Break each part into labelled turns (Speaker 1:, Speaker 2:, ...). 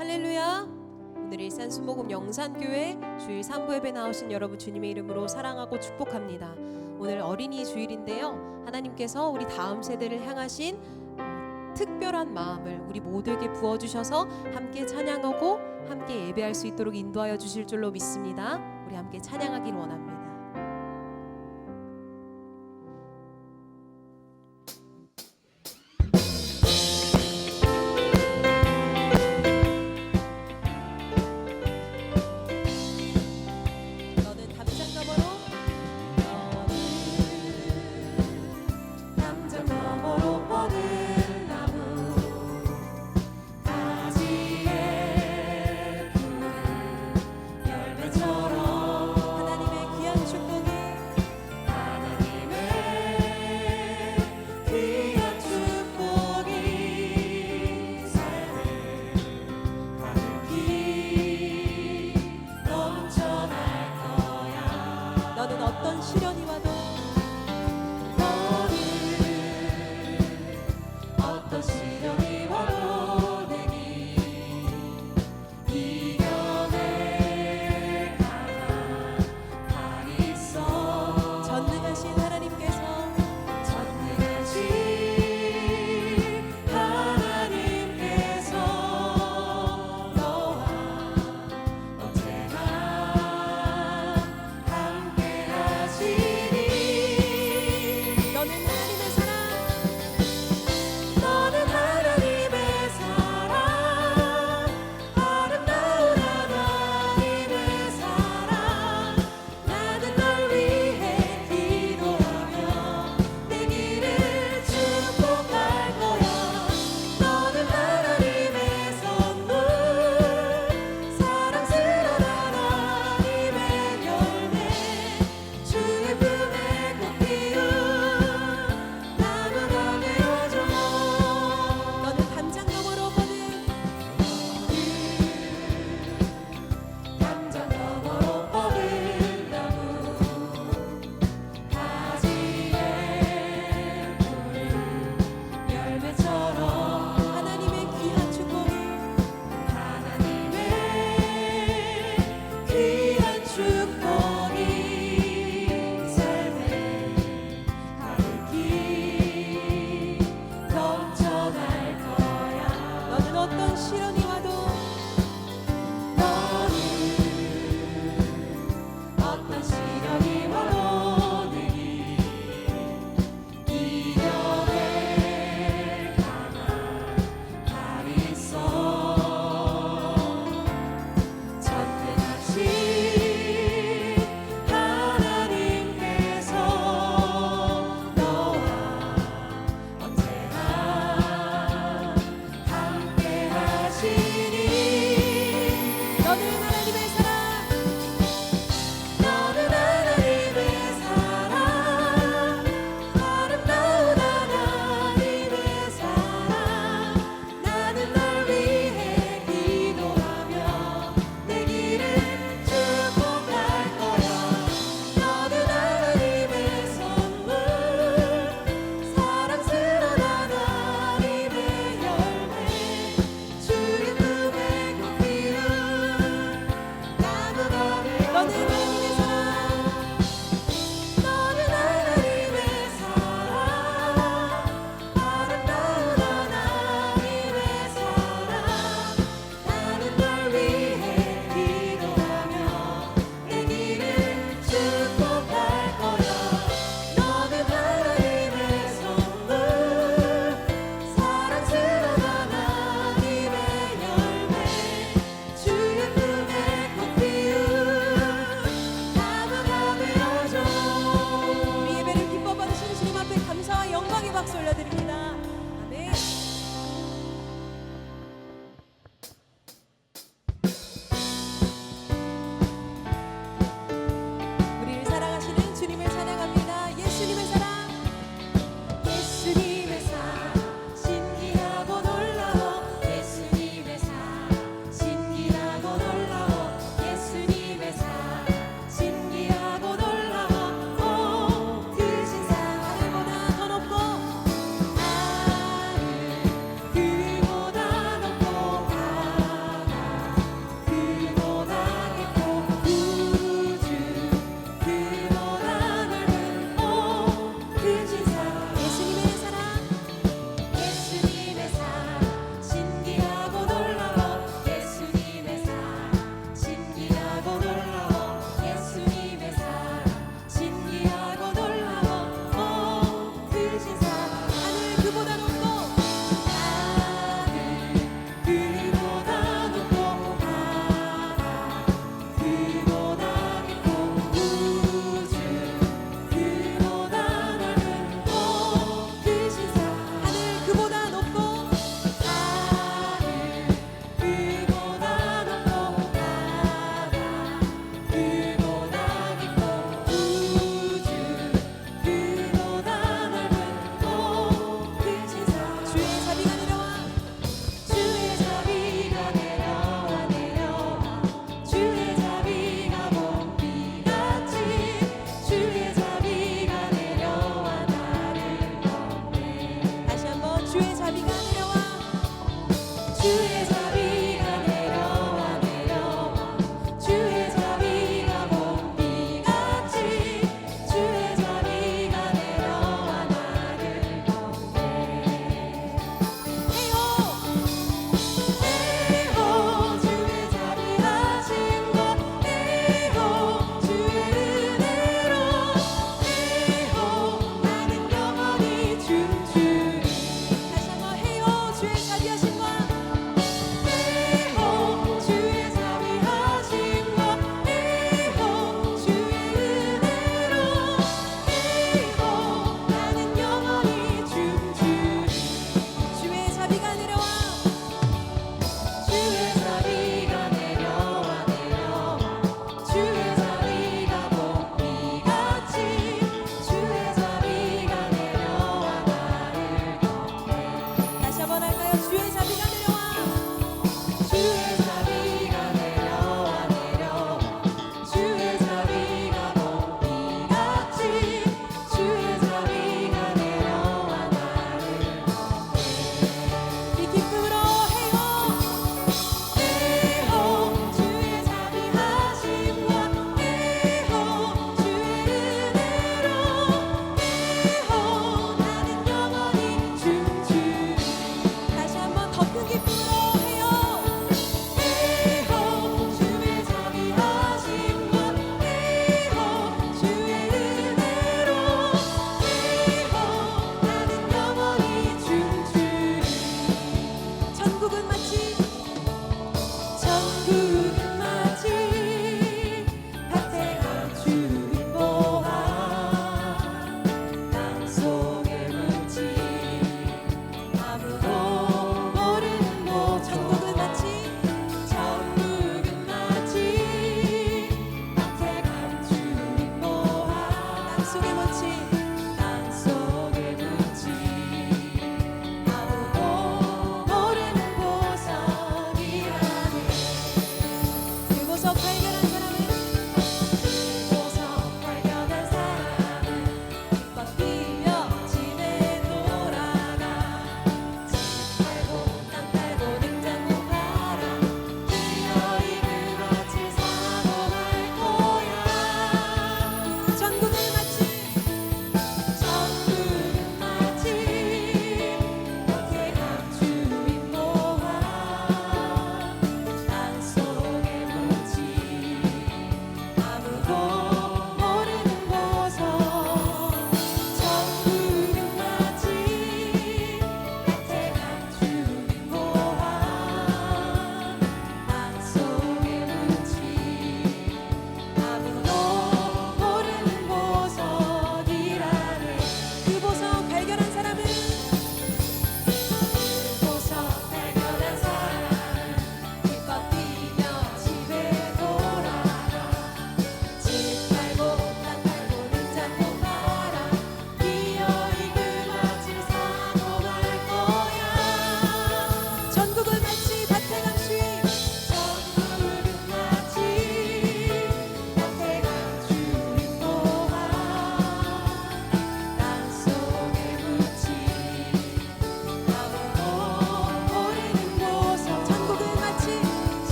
Speaker 1: 할렐루야. 오늘 일산 순복음 영산교회 주일 3부 예배 나오신 여러분 주님의 이름으로 사랑하고 축복합니다. 오늘 어린이 주일인데요, 하나님께서 우리 다음 세대를 향하신 특별한 마음을 우리 모두에게 부어주셔서 함께 찬양하고 함께 예배할 수 있도록 인도하여 주실 줄로 믿습니다. 우리 함께 찬양하길 원합니다.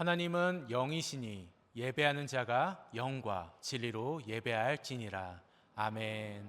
Speaker 2: 하나님은 영이시니 예배하는 자가 영과 진리로 예배할지니라. 아멘.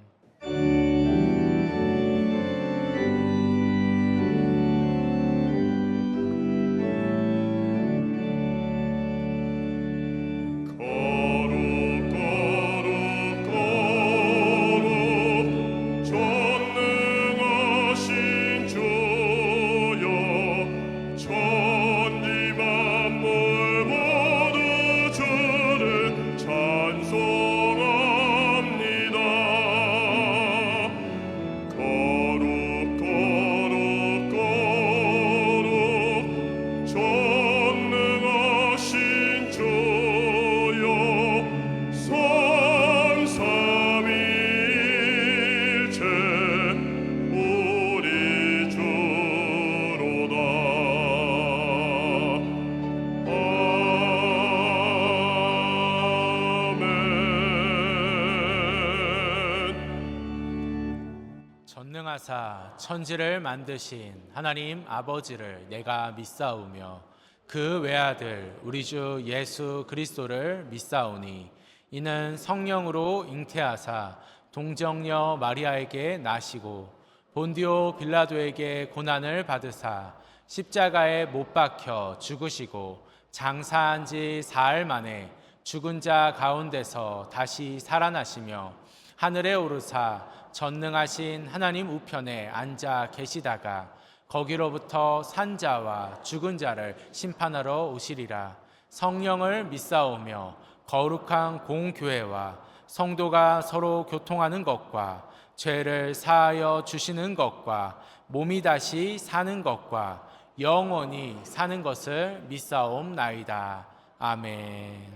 Speaker 2: 전능하사 천지를 만드신 하나님 아버지를 내가 믿사오며 그 외아들 우리 주 예수 그리스도를 믿사오니 이는 성령으로 잉태하사 동정녀 마리아에게 나시고 본디오 빌라도에게 고난을 받으사 십자가에 못 박혀 죽으시고 장사한 지 사흘 만에 죽은 자 가운데서 다시 살아나시며 하늘에 오르사 전능하신 하나님 우편에 앉아 계시다가 거기로부터 산자와 죽은 자를 심판하러 오시리라. 성령을 믿사오며 거룩한 공교회와 성도가 서로 교통하는 것과 죄를 사하여 주시는 것과 몸이 다시 사는 것과 영원히 사는 것을 믿사옵나이다. 아멘.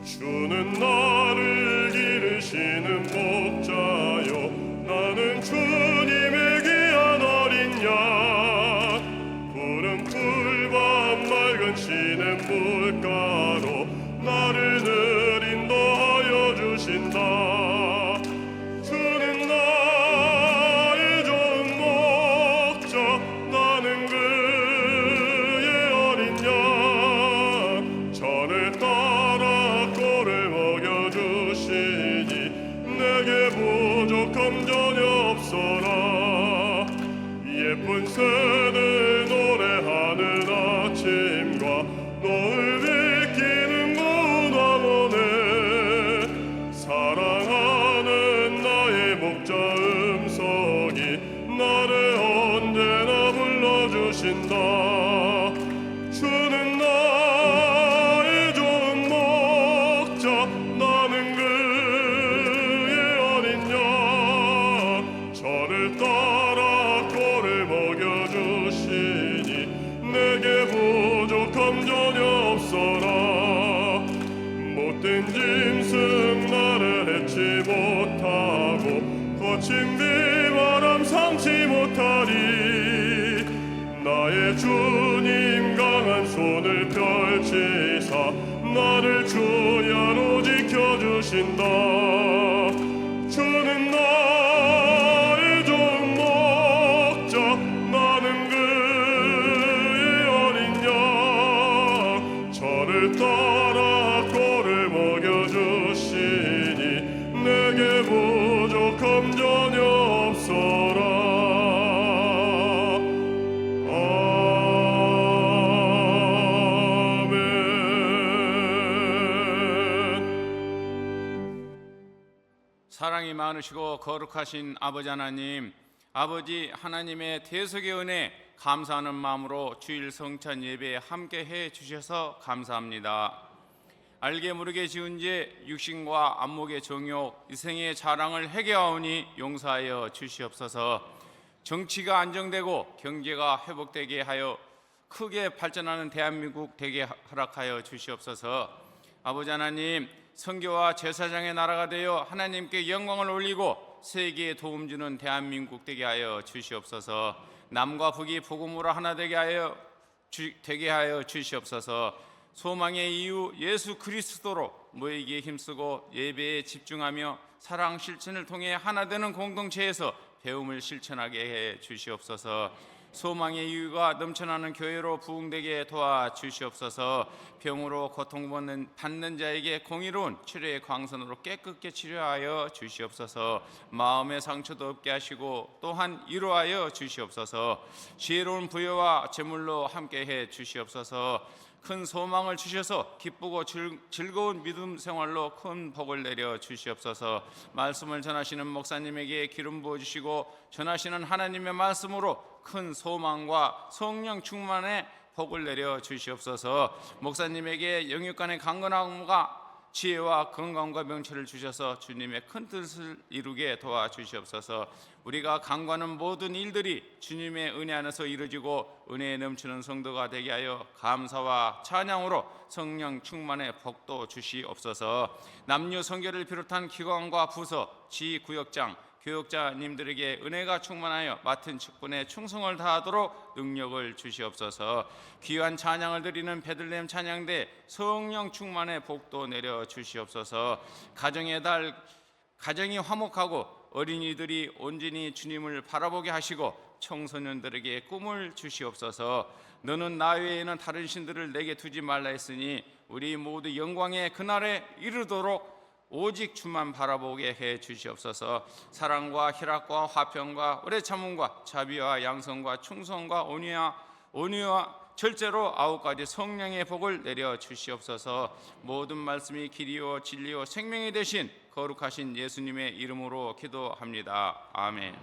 Speaker 3: 주는 나를 기르시는 목자요 나는 주님의 귀한 어린 양 푸른 풀밭 맑은 시냇 물가로 나를 늘 인도하여 주신다. 주는 나의 좋은 목자 나는 그의 어린 양 저를 따라 꼴을 먹여주시니 내게 부족함 전혀 없어라. 예쁜 새들 노래하는 아침과 노을 비키는 구나무네 사랑하는 나의 목자 음성이 나를 언제나 불러주신다. 주는 나의 좋은 목자 나는 그의 어린 양 저를 따라 꼴을 먹여주시니 내게 부족함 전혀 없어라. 못된 짐승 나를 해치 못하고 거친 비바람 상치 못하리. 나의 주님 강한 손을 펼치사 나를 주야로 지켜주신다. 주는 나의 좋은 목자 나는 그의 어린 양 저를 따라 꼴을 먹여주시니 내게 부족함 전혀 없어라.
Speaker 4: 사랑이 많으시고 거룩하신 아버지 하나님, 아버지 하나님의 대속의 은혜 감사하는 마음으로 주일 성찬 예배에 함께해 주셔서 감사합니다. 알게 모르게 지은 죄 육신과 안목의 정욕 이생의 자랑을 회개하오니 용서하여 주시옵소서. 정치가 안정되고 경제가 회복되게 하여 크게 발전하는 대한민국 되게 허락하여 주시옵소서. 아버지 하나님, 선교와 제사장의 나라가 되어 하나님께 영광을 올리고 세계에 도움 주는 대한민국 되게 하여 주시옵소서. 남과 북이 복음으로 하나 되게 하여 주시옵소서. 소망의 이유 예수 그리스도로 모이기에 힘쓰고 예배에 집중하며 사랑 실천을 통해 하나 되는 공동체에서 배움을 실천하게 해 주시옵소서. 소망의 이유가 넘쳐나는 교회로 부흥되게 도와주시옵소서. 병으로 고통받는 자에게 공의로운 치료의 광선으로 깨끗게 치료하여 주시옵소서. 마음의 상처도 없게 하시고 또한 위로하여 주시옵소서. 지혜로운 부여와 재물로 함께해 주시옵소서. 큰 소망을 주셔서 기쁘고 즐거운 믿음 생활로 큰 복을 내려 주시옵소서. 말씀을 전하시는 목사님에게 기름 부어주시고 전하시는 하나님의 말씀으로 큰 소망과 성령 충만의 복을 내려 주시옵소서. 목사님에게 영육간의 강건함과 지혜와 건강과 명철을 주셔서 주님의 큰 뜻을 이루게 도와주시옵소서. 우리가 간구하는 모든 일들이 주님의 은혜 안에서 이루어지고 은혜에 넘치는 성도가 되게 하여 감사와 찬양으로 성령 충만의 복도 주시옵소서. 남녀 선교를 비롯한 기관과 부서, 지구역장, 교역자님들에게 은혜가 충만하여 맡은 직분에 충성을 다하도록 능력을 주시옵소서. 귀한 찬양을 드리는 베들레헴 찬양대 성령 충만의 복도 내려 주시옵소서. 가정의 달, 가정이 화목하고 어린이들이 온전히 주님을 바라보게 하시고 청소년들에게 꿈을 주시옵소서. 너는 나 외에는 다른 신들을 내게 두지 말라 했으니 우리 모두 영광의 그날에 이르도록 오직 주만 바라보게 해 주시옵소서. 사랑과 희락과 화평과 오래 참음과 자비와 양성과 충성과 온유와 절제로 9가지 성령의 복을 내려 주시옵소서. 모든 말씀이 길이요 진리요 생명이 되신 거룩하신 예수님의 이름으로 기도합니다. 아멘.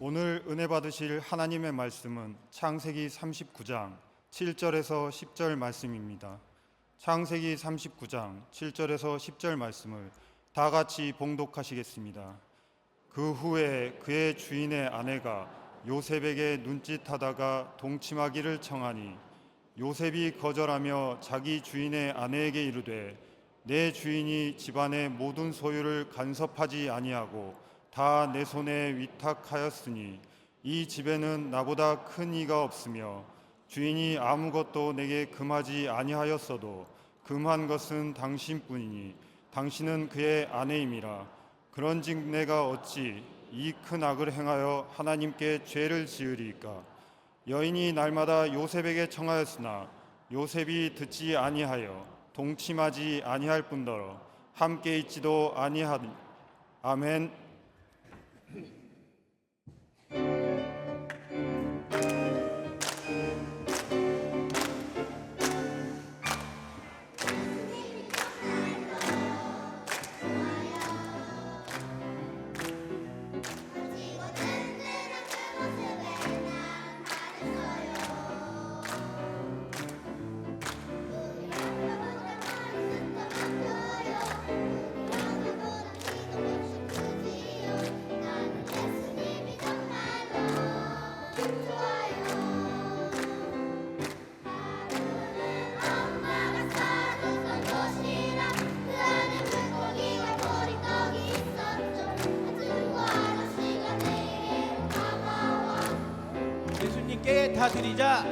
Speaker 5: 오늘 은혜 받으실 하나님의 말씀은 창세기 39장 7절에서 10절 말씀입니다. 창세기 39장 7절에서 10절 말씀을 다 같이 봉독하시겠습니다. 그 후에 그의 주인의 아내가 요셉에게 눈짓하다가 동침하기를 청하니 요셉이 거절하며 자기 주인의 아내에게 이르되 내 주인이 집안의 모든 소유를 간섭하지 아니하고 다 내 손에 위탁하였으니 이 집에는 나보다 큰 이가 없으며 주인이 아무것도 내게 금하지 아니하였어도 금한 것은 당신뿐이니 당신은 그의 아내임이라. 그런즉 내가 어찌 이 큰 악을 행하여 하나님께 죄를 지으리이까. 여인이 날마다 요셉에게 청하였으나 요셉이 듣지 아니하여 동침하지 아니할 뿐더러 함께 있지도 아니하니. 아멘.
Speaker 6: 예수님께 다 드리자.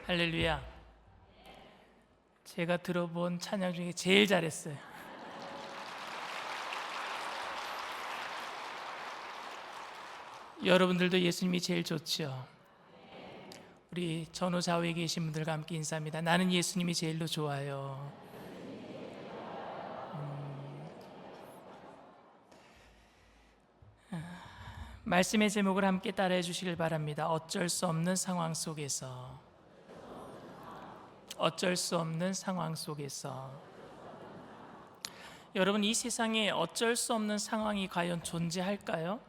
Speaker 7: 할렐루야. 제가 들어본 찬양 중에 제일 잘했어요. 여러분들도 예수님이 제일 좋죠. 우리 전후 좌우에 계신 분들과 함께 인사합니다. 나는 예수님이 제일로 좋아요. 말씀의 제목을 함께 따라해 주시길 바랍니다. 어쩔 수 없는 상황 속에서. 어쩔 수 없는 상황 속에서. 여러분, 이 세상에 어쩔 수 없는 상황이 과연 존재할까요?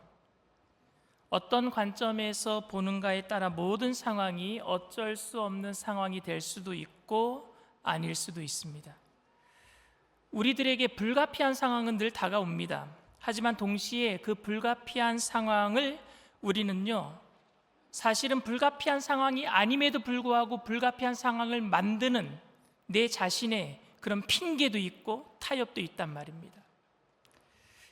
Speaker 7: 어떤 관점에서 보는가에 따라 모든 상황이 어쩔 수 없는 상황이 될 수도 있고 아닐 수도 있습니다. 우리들에게 불가피한 상황은 늘 다가옵니다. 하지만 동시에 그 불가피한 상황을 우리는요, 사실은 불가피한 상황이 아님에도 불구하고 불가피한 상황을 만드는 내 자신의 그런 핑계도 있고 타협도 있단 말입니다.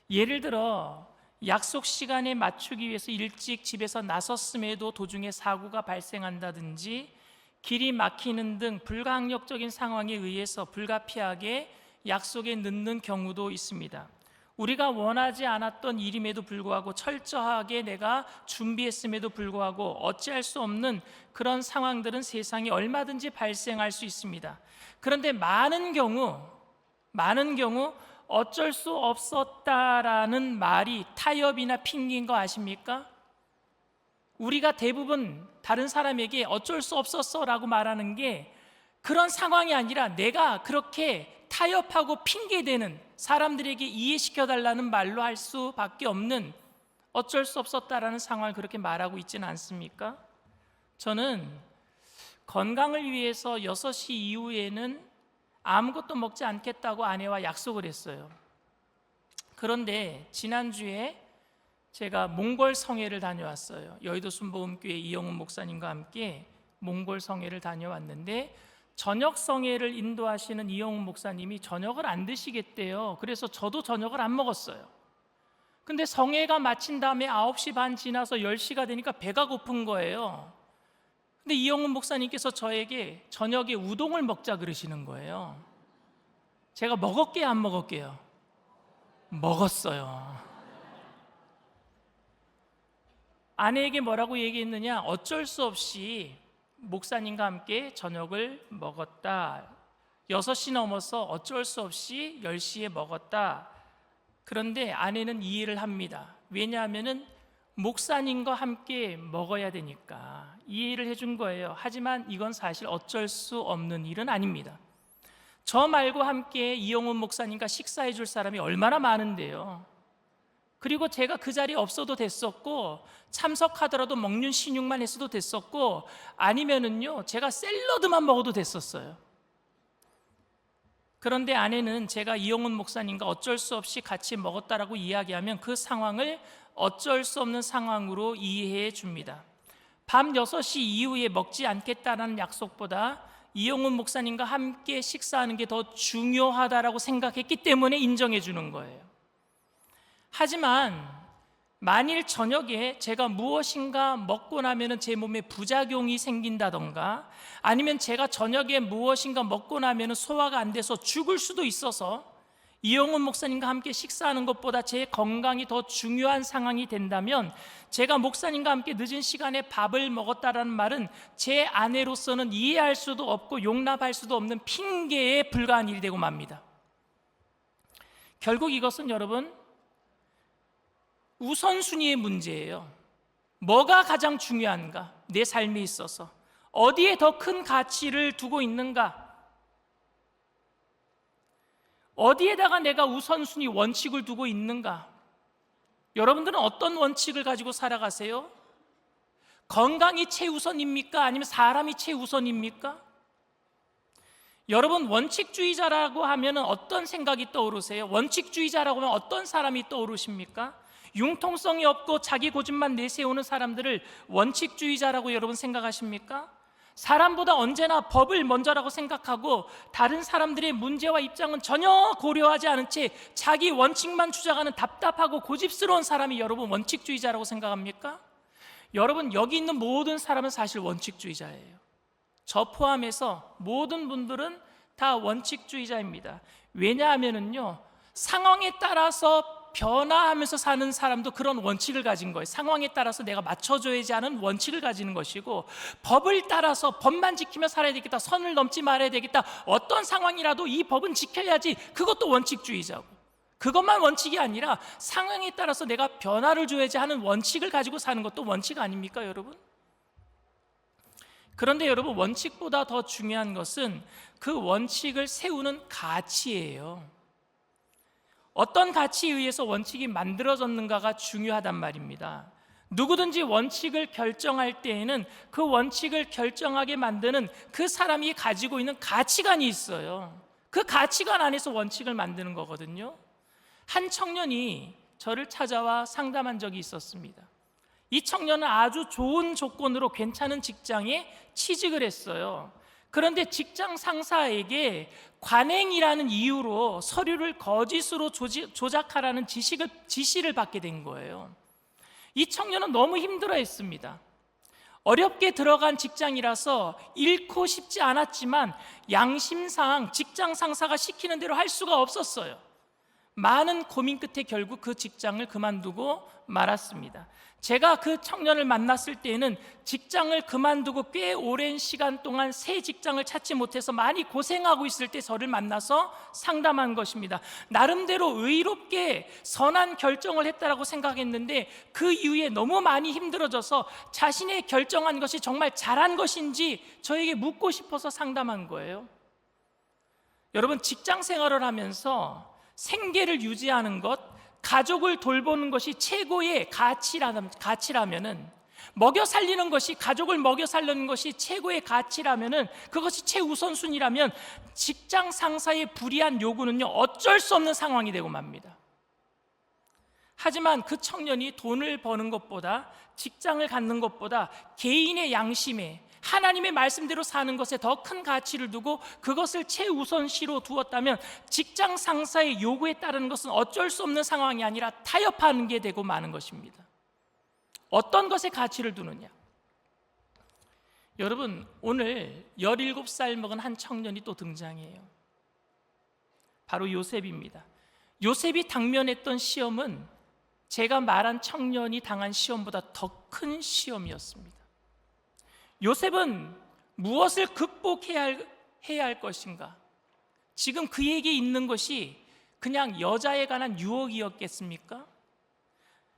Speaker 7: 예를 들어 약속 시간에 맞추기 위해서 일찍 집에서 나섰음에도 도중에 사고가 발생한다든지 길이 막히는 등 불가항력적인 상황에 의해서 불가피하게 약속에 늦는 경우도 있습니다. 우리가 원하지 않았던 일임에도 불구하고 철저하게 내가 준비했음에도 불구하고 어찌할 수 없는 그런 상황들은 세상에 얼마든지 발생할 수 있습니다. 그런데 많은 경우 어쩔 수 없었다라는 말이 타협이나 핑계인 거 아십니까? 우리가 대부분 다른 사람에게 어쩔 수 없었어라고 말하는 게 그런 상황이 아니라 내가 그렇게 타협하고 핑계대는, 사람들에게 이해시켜달라는 말로 할 수밖에 없는 어쩔 수 없었다라는 상황을 그렇게 말하고 있지는 않습니까? 저는 건강을 위해서 6시 이후에는 아무것도 먹지 않겠다고 아내와 약속을 했어요. 그런데 지난주에 제가 몽골 성회를 다녀왔어요. 여의도 순복음교회 이영훈 목사님과 함께 몽골 성회를 다녀왔는데 저녁 성회를 인도하시는 이영훈 목사님이 저녁을 안 드시겠대요. 그래서 저도 저녁을 안 먹었어요. 근데 성회가 마친 다음에 9시 반 지나서 10시가 되니까 배가 고픈 거예요. 근데 이영훈 목사님께서 저에게 저녁에 우동을 먹자 그러시는 거예요. 제가 먹을게요, 안 먹을게요? 먹었어요. 아내에게 뭐라고 얘기했느냐? 어쩔 수 없이 목사님과 함께 저녁을 먹었다. 6시 넘어서 어쩔 수 없이 10시에 먹었다. 그런데 아내는 이해를 합니다. 왜냐하면 목사님과 함께 먹어야 되니까 이해를 해준 거예요. 하지만 이건 사실 어쩔 수 없는 일은 아닙니다. 저 말고 함께 이영훈 목사님과 식사해 줄 사람이 얼마나 많은데요. 그리고 제가 그 자리에 없어도 됐었고 참석하더라도 먹는 신용만 했어도 됐었고 아니면은요 제가 샐러드만 먹어도 됐었어요. 그런데 아내는 제가 이영훈 목사님과 어쩔 수 없이 같이 먹었다라고 이야기하면 그 상황을 어쩔 수 없는 상황으로 이해해 줍니다. 밤 6시 이후에 먹지 않겠다는 약속보다 이영훈 목사님과 함께 식사하는 게 더 중요하다라고 생각했기 때문에 인정해 주는 거예요. 하지만 만일 저녁에 제가 무엇인가 먹고 나면 제 몸에 부작용이 생긴다던가 아니면 제가 저녁에 무엇인가 먹고 나면 소화가 안 돼서 죽을 수도 있어서 이영훈 목사님과 함께 식사하는 것보다 제 건강이 더 중요한 상황이 된다면 제가 목사님과 함께 늦은 시간에 밥을 먹었다라는 말은 제 아내로서는 이해할 수도 없고 용납할 수도 없는 핑계에 불과한 일이 되고 맙니다. 결국 이것은 여러분 우선순위의 문제예요. 뭐가 가장 중요한가? 내 삶에 있어서 어디에 더 큰 가치를 두고 있는가? 어디에다가 내가 우선순위 원칙을 두고 있는가? 여러분들은 어떤 원칙을 가지고 살아가세요? 건강이 최우선입니까? 아니면 사람이 최우선입니까? 여러분 원칙주의자라고 하면 어떤 생각이 떠오르세요? 원칙주의자라고 하면 어떤 사람이 떠오르십니까? 융통성이 없고 자기 고집만 내세우는 사람들을 원칙주의자라고 여러분 생각하십니까? 사람보다 언제나 법을 먼저라고 생각하고 다른 사람들의 문제와 입장은 전혀 고려하지 않은 채 자기 원칙만 주장하는 답답하고 고집스러운 사람이 여러분 원칙주의자라고 생각합니까? 여러분 여기 있는 모든 사람은 사실 원칙주의자예요. 저 포함해서 모든 분들은 다 원칙주의자입니다. 왜냐하면은요, 상황에 따라서 변화하면서 사는 사람도 그런 원칙을 가진 거예요. 상황에 따라서 내가 맞춰줘야지 하는 원칙을 가지는 것이고, 법을 따라서 법만 지키며 살아야 되겠다, 선을 넘지 말아야 되겠다, 어떤 상황이라도 이 법은 지켜야지, 그것도 원칙주의자고, 그것만 원칙이 아니라 상황에 따라서 내가 변화를 줘야지 하는 원칙을 가지고 사는 것도 원칙 아닙니까, 여러분? 그런데 여러분, 원칙보다 더 중요한 것은 그 원칙을 세우는 가치예요. 어떤 가치에 의해서 원칙이 만들어졌는가가 중요하단 말입니다. 누구든지 원칙을 결정할 때에는 그 원칙을 결정하게 만드는 그 사람이 가지고 있는 가치관이 있어요. 그 가치관 안에서 원칙을 만드는 거거든요. 한 청년이 저를 찾아와 상담한 적이 있었습니다. 이 청년은 아주 좋은 조건으로 괜찮은 직장에 취직을 했어요. 그런데 직장 상사에게 관행이라는 이유로 서류를 거짓으로 조작하라는 지시를 받게 된 거예요. 이 청년은 너무 힘들어했습니다. 어렵게 들어간 직장이라서 잃고 싶지 않았지만 양심상 직장 상사가 시키는 대로 할 수가 없었어요. 많은 고민 끝에 결국 그 직장을 그만두고 말았습니다. 제가 그 청년을 만났을 때에는 직장을 그만두고 꽤 오랜 시간 동안 새 직장을 찾지 못해서 많이 고생하고 있을 때 저를 만나서 상담한 것입니다. 나름대로 의롭게 선한 결정을 했다라고 생각했는데 그 이후에 너무 많이 힘들어져서 자신의 결정한 것이 정말 잘한 것인지 저에게 묻고 싶어서 상담한 거예요. 여러분, 직장 생활을 하면서 생계를 유지하는 것, 가족을 돌보는 것이 최고의 가치라면은, 먹여 살리는 것이, 가족을 먹여 살리는 것이 최고의 가치라면은, 그것이 최우선순위라면 직장 상사의 불이한 요구는요, 어쩔 수 없는 상황이 되고 맙니다. 하지만 그 청년이 돈을 버는 것보다, 직장을 갖는 것보다 개인의 양심에, 하나님의 말씀대로 사는 것에 더 큰 가치를 두고 그것을 최우선시로 두었다면 직장 상사의 요구에 따르는 것은 어쩔 수 없는 상황이 아니라 타협하는 게 되고 마는 것입니다. 어떤 것에 가치를 두느냐? 여러분, 오늘 17살 먹은 한 청년이 또 등장해요. 바로 요셉입니다. 요셉이 당면했던 시험은 제가 말한 청년이 당한 시험보다 더 큰 시험이었습니다. 요셉은 무엇을 극복해야 할 것인가? 지금 그에게 있는 것이 그냥 여자에 관한 유혹이었겠습니까?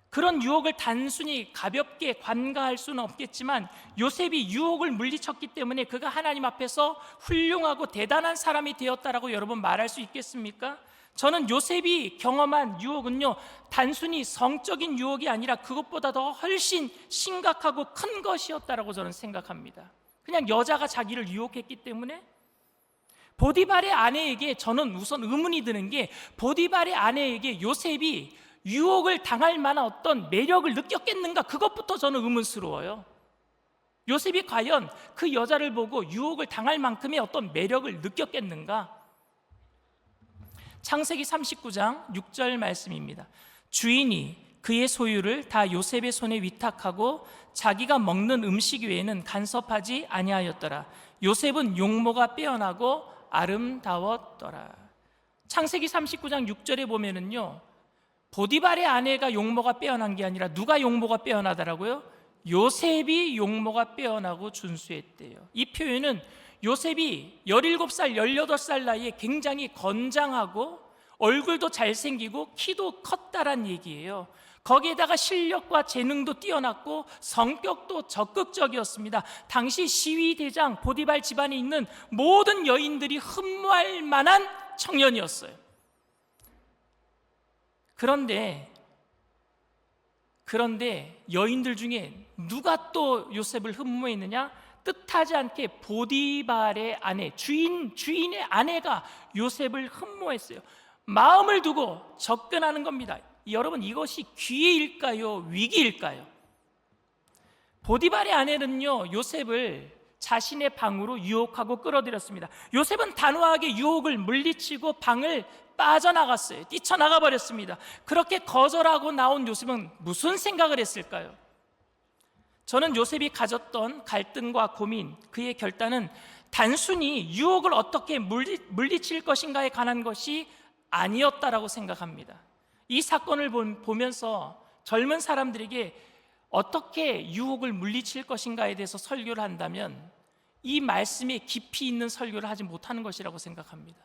Speaker 7: 그런 유혹을 단순히 가볍게 관가할 수는 없겠지만 요셉이 유혹을 물리쳤기 때문에 그가 하나님 앞에서 훌륭하고 대단한 사람이 되었다라고 여러분 말할 수 있겠습니까? 저는 요셉이 경험한 유혹은요, 단순히 성적인 유혹이 아니라 그것보다 더 훨씬 심각하고 큰 것이었다라고 저는 생각합니다. 그냥 여자가 자기를 유혹했기 때문에. 보디발의 아내에게 저는 우선 의문이 드는 게, 보디발의 아내에게 요셉이 유혹을 당할 만한 어떤 매력을 느꼈겠는가, 그것부터 저는 의문스러워요. 요셉이 과연 그 여자를 보고 유혹을 당할 만큼의 어떤 매력을 느꼈겠는가? 창세기 39장 6절 말씀입니다. 주인이 그의 소유를 다 요셉의 손에 위탁하고 자기가 먹는 음식 외에는 간섭하지 아니하였더라. 요셉은 용모가 빼어나고 아름다웠더라. 창세기 39장 6절에 보면은요, 보디발의 아내가 용모가 빼어난 게 아니라 누가 용모가 빼어나더라고요? 요셉이 용모가 빼어나고 준수했대요. 이 표현은 요셉이 17살, 18살 나이에 굉장히 건장하고 얼굴도 잘생기고 키도 컸다란 얘기예요. 거기에다가 실력과 재능도 뛰어났고 성격도 적극적이었습니다. 당시 시위대장 보디발 집안에 있는 모든 여인들이 흠모할 만한 청년이었어요. 그런데 여인들 중에 누가 또 요셉을 흠모했느냐? 뜻하지 않게 보디발의 아내, 주인의 아내가 요셉을 흠모했어요. 마음을 두고 접근하는 겁니다. 여러분, 이것이 기회일까요? 위기일까요? 보디발의 아내는요, 요셉을 자신의 방으로 유혹하고 끌어들였습니다. 요셉은 단호하게 유혹을 물리치고 방을 빠져나갔어요. 뛰쳐나가 버렸습니다. 그렇게 거절하고 나온 요셉은 무슨 생각을 했을까요? 저는 요셉이 가졌던 갈등과 고민, 그의 결단은 단순히 유혹을 어떻게 물리칠 것인가에 관한 것이 아니었다라고 생각합니다. 이 사건을 보면서 젊은 사람들에게 어떻게 유혹을 물리칠 것인가에 대해서 설교를 한다면 이 말씀에 깊이 있는 설교를 하지 못하는 것이라고 생각합니다.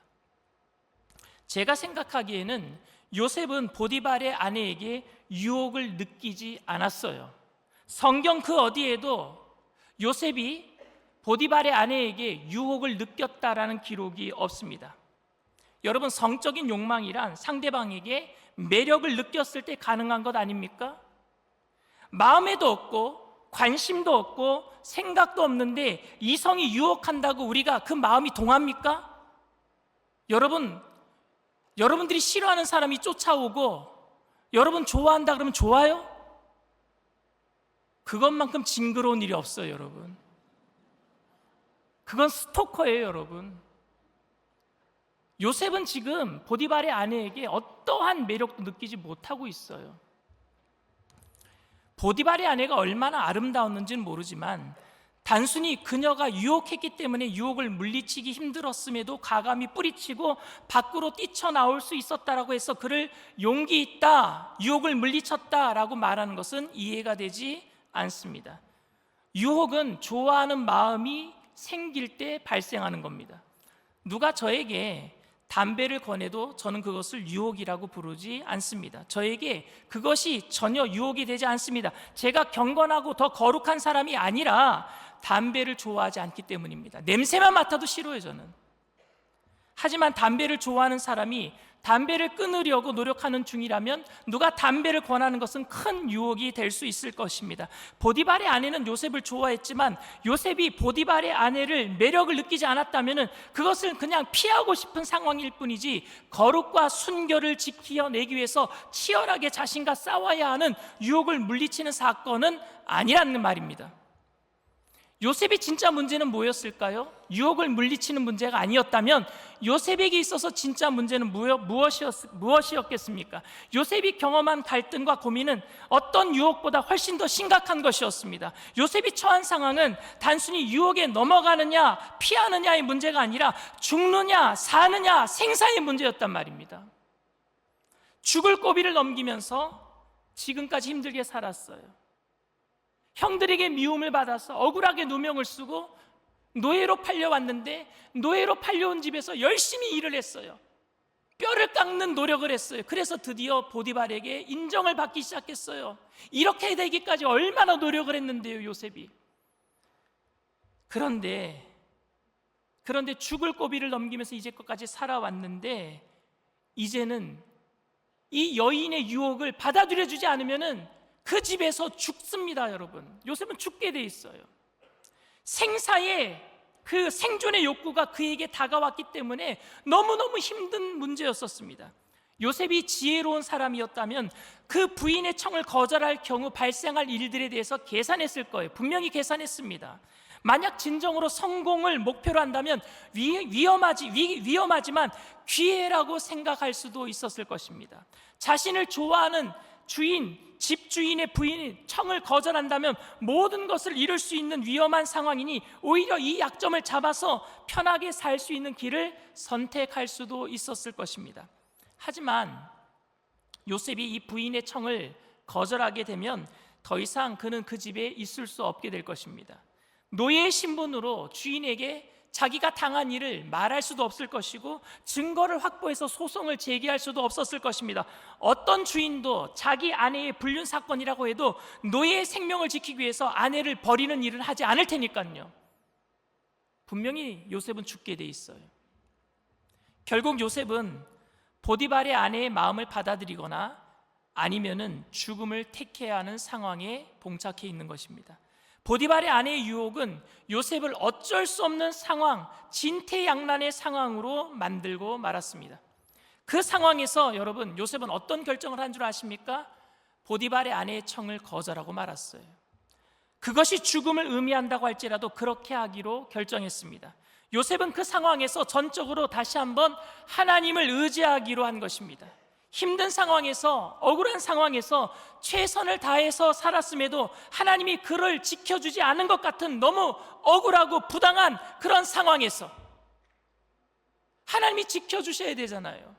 Speaker 7: 제가 생각하기에는 요셉은 보디발의 아내에게 유혹을 느끼지 않았어요. 성경 그 어디에도 요셉이 보디발의 아내에게 유혹을 느꼈다라는 기록이 없습니다. 여러분, 성적인 욕망이란 상대방에게 매력을 느꼈을 때 가능한 것 아닙니까? 마음에도 없고 관심도 없고 생각도 없는데 이성이 유혹한다고 우리가 그 마음이 동합니까? 여러분들이 싫어하는 사람이 쫓아오고 여러분 좋아한다 그러면 좋아요? 그것만큼 징그러운 일이 없어요, 여러분. 그건 스토커예요, 여러분. 요셉은 지금 보디발의 아내에게 어떠한 매력도 느끼지 못하고 있어요. 보디발의 아내가 얼마나 아름다웠는지는 모르지만 단순히 그녀가 유혹했기 때문에 유혹을 물리치기 힘들었음에도 과감히 뿌리치고 밖으로 뛰쳐나올 수 있었다라고 해서 그를 용기 있다, 유혹을 물리쳤다라고 말하는 것은 이해가 되지 않습니다. 유혹은 좋아하는 마음이 생길 때 발생하는 겁니다. 누가 저에게 담배를 권해도 저는 그것을 유혹이라고 부르지 않습니다. 저에게 그것이 전혀 유혹이 되지 않습니다. 제가 경건하고 더 거룩한 사람이 아니라 담배를 좋아하지 않기 때문입니다. 냄새만 맡아도 싫어요, 저는. 하지만 담배를 좋아하는 사람이 담배를 끊으려고 노력하는 중이라면 누가 담배를 권하는 것은 큰 유혹이 될 수 있을 것입니다. 보디발의 아내는 요셉을 좋아했지만 요셉이 보디발의 아내를 매력을 느끼지 않았다면 그것을 그냥 피하고 싶은 상황일 뿐이지 거룩과 순결을 지켜내기 위해서 치열하게 자신과 싸워야 하는 유혹을 물리치는 사건은 아니라는 말입니다. 요셉이 진짜 문제는 뭐였을까요? 유혹을 물리치는 문제가 아니었다면 요셉에게 있어서 진짜 문제는 무엇이었겠습니까? 요셉이 경험한 갈등과 고민은 어떤 유혹보다 훨씬 더 심각한 것이었습니다. 요셉이 처한 상황은 단순히 유혹에 넘어가느냐 피하느냐의 문제가 아니라 죽느냐 사느냐 생사의 문제였단 말입니다. 죽을 고비를 넘기면서 지금까지 힘들게 살았어요. 형들에게 미움을 받아서 억울하게 누명을 쓰고 노예로 팔려왔는데 노예로 팔려온 집에서 열심히 일을 했어요. 뼈를 깎는 노력을 했어요. 그래서 드디어 보디발에게 인정을 받기 시작했어요. 이렇게 되기까지 얼마나 노력을 했는데요, 요셉이. 그런데 죽을 고비를 넘기면서 이제껏까지 살아왔는데 이제는 이 여인의 유혹을 받아들여주지 않으면은 그 집에서 죽습니다, 여러분. 요셉은 죽게 돼 있어요. 생사의 그 생존의 욕구가 그에게 다가왔기 때문에 너무너무 힘든 문제였었습니다. 요셉이 지혜로운 사람이었다면 그 부인의 청을 거절할 경우 발생할 일들에 대해서 계산했을 거예요. 분명히 계산했습니다. 만약 진정으로 성공을 목표로 한다면 위험하지만 기회라고 생각할 수도 있었을 것입니다. 자신을 좋아하는 집주인의 부인이 청을 거절한다면 모든 것을 잃을 수 있는 위험한 상황이니 오히려 이 약점을 잡아서 편하게 살 수 있는 길을 선택할 수도 있었을 것입니다. 하지만 요셉이 이 부인의 청을 거절하게 되면 더 이상 그는 그 집에 있을 수 없게 될 것입니다. 노예의 신분으로 주인에게 자기가 당한 일을 말할 수도 없을 것이고 증거를 확보해서 소송을 제기할 수도 없었을 것입니다. 어떤 주인도 자기 아내의 불륜 사건이라고 해도 노예의 생명을 지키기 위해서 아내를 버리는 일을 하지 않을 테니까요. 분명히 요셉은 죽게 돼 있어요. 결국 요셉은 보디발의 아내의 마음을 받아들이거나 아니면은 죽음을 택해야 하는 상황에 봉착해 있는 것입니다. 보디발의 아내의 유혹은 요셉을 어쩔 수 없는 상황, 진퇴양난의 상황으로 만들고 말았습니다. 그 상황에서 여러분, 요셉은 어떤 결정을 한 줄 아십니까? 보디발의 아내의 청을 거절하고 말았어요. 그것이 죽음을 의미한다고 할지라도 그렇게 하기로 결정했습니다. 요셉은 그 상황에서 전적으로 다시 한번 하나님을 의지하기로 한 것입니다. 힘든 상황에서, 억울한 상황에서 최선을 다해서 살았음에도 하나님이 그를 지켜주지 않은 것 같은 너무 억울하고 부당한 그런 상황에서 하나님이 지켜주셔야 되잖아요.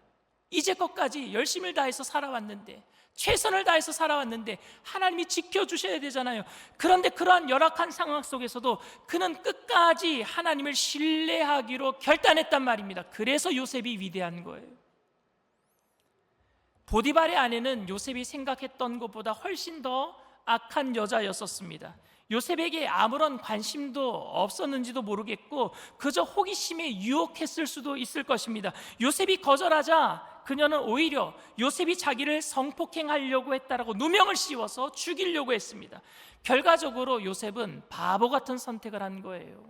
Speaker 7: 이제껏까지 열심을 다해서 살아왔는데, 최선을 다해서 살아왔는데 하나님이 지켜주셔야 되잖아요. 그런데 그러한 열악한 상황 속에서도 그는 끝까지 하나님을 신뢰하기로 결단했단 말입니다. 그래서 요셉이 위대한 거예요. 보디발의 아내는 요셉이 생각했던 것보다 훨씬 더 악한 여자였었습니다. 요셉에게 아무런 관심도 없었는지도 모르겠고 그저 호기심에 유혹했을 수도 있을 것입니다. 요셉이 거절하자 그녀는 오히려 요셉이 자기를 성폭행하려고 했다라고 누명을 씌워서 죽이려고 했습니다. 결과적으로 요셉은 바보 같은 선택을 한 거예요.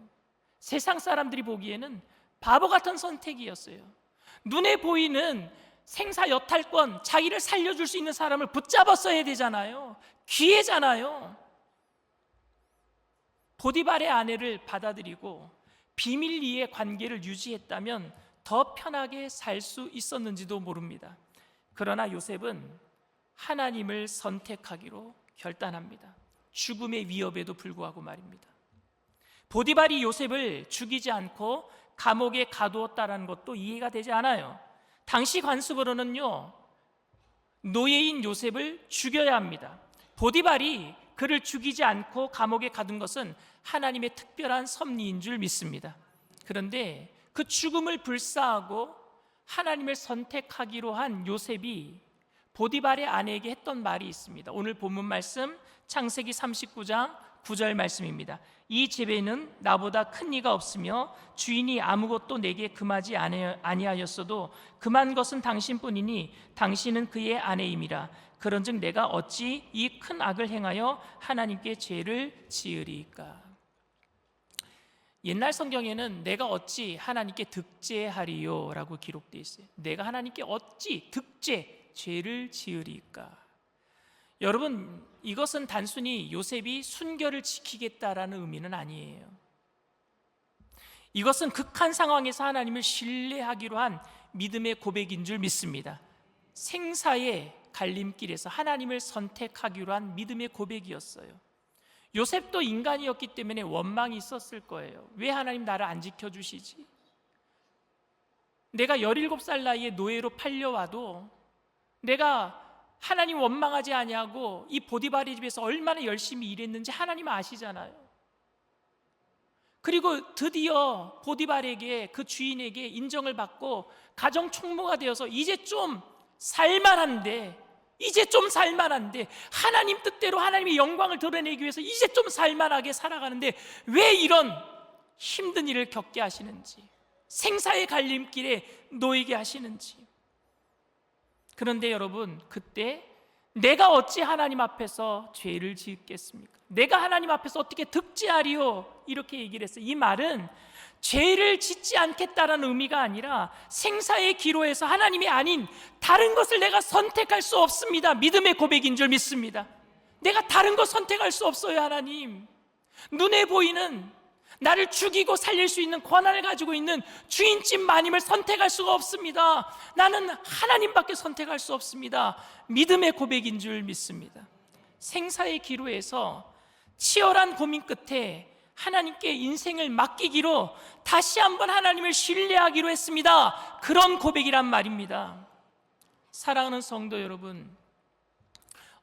Speaker 7: 세상 사람들이 보기에는 바보 같은 선택이었어요. 눈에 보이는 생사 여탈권, 자기를 살려줄 수 있는 사람을 붙잡았어야 되잖아요. 기회잖아요. 보디발의 아내를 받아들이고 비밀리에 관계를 유지했다면 더 편하게 살 수 있었는지도 모릅니다. 그러나 요셉은 하나님을 선택하기로 결단합니다. 죽음의 위협에도 불구하고 말입니다. 보디발이 요셉을 죽이지 않고 감옥에 가두었다는 것도 이해가 되지 않아요. 당시 관습으로는요, 노예인 요셉을 죽여야 합니다. 보디발이 그를 죽이지 않고 감옥에 가둔 것은 하나님의 특별한 섭리인 줄 믿습니다. 그런데 그 죽음을 불사하고 하나님을 선택하기로 한 요셉이 보디발의 아내에게 했던 말이 있습니다. 오늘 본문 말씀 창세기 39장 9절 말씀입니다. 이 집에는 나보다 큰 이가 없으며 주인이 아무것도 내게 금하지 아니하였어도 금한 것은 당신뿐이니 당신은 그의 아내임이라. 그런즉 내가 어찌 이 큰 악을 행하여 하나님께 죄를 지으리까. 옛날 성경에는 내가 어찌 하나님께 득죄하리요 라고 기록되어 있어요. 내가 하나님께 어찌 득죄, 죄를 지으리까. 여러분, 이것은 단순히 요셉이 순결을 지키겠다라는 의미는 아니에요. 이것은 극한 상황에서 하나님을 신뢰하기로 한 믿음의 고백인 줄 믿습니다. 생사의 갈림길에서 하나님을 선택하기로 한 믿음의 고백이었어요. 요셉도 인간이었기 때문에 원망이 있었을 거예요. 왜 하나님 나를 안 지켜주시지? 내가 17살 나이에 노예로 팔려와도 내가 하나님 원망하지 아니하고 이 보디발의 집에서 얼마나 열심히 일했는지 하나님 아시잖아요. 그리고 드디어 보디발에게, 그 주인에게 인정을 받고 가정 총무가 되어서 이제 좀 살만한데 하나님 뜻대로 하나님의 영광을 드러내기 위해서 이제 좀 살만하게 살아가는데 왜 이런 힘든 일을 겪게 하시는지, 생사의 갈림길에 놓이게 하시는지. 그런데 여러분, 그때 내가 어찌 하나님 앞에서 죄를 짓겠습니까? 내가 하나님 앞에서 어떻게 득죄하리요? 이렇게 얘기를 했어요. 이 말은 죄를 짓지 않겠다라는 의미가 아니라 생사의 기로에서 하나님이 아닌 다른 것을 내가 선택할 수 없습니다. 믿음의 고백인 줄 믿습니다. 내가 다른 것 선택할 수 없어요. 하나님, 눈에 보이는 나를 죽이고 살릴 수 있는 권한을 가지고 있는 주인집 마님을 선택할 수가 없습니다. 나는 하나님밖에 선택할 수 없습니다. 믿음의 고백인 줄 믿습니다. 생사의 기로에서 치열한 고민 끝에 하나님께 인생을 맡기기로 다시 한번 하나님을 신뢰하기로 했습니다. 그런 고백이란 말입니다. 사랑하는 성도 여러분,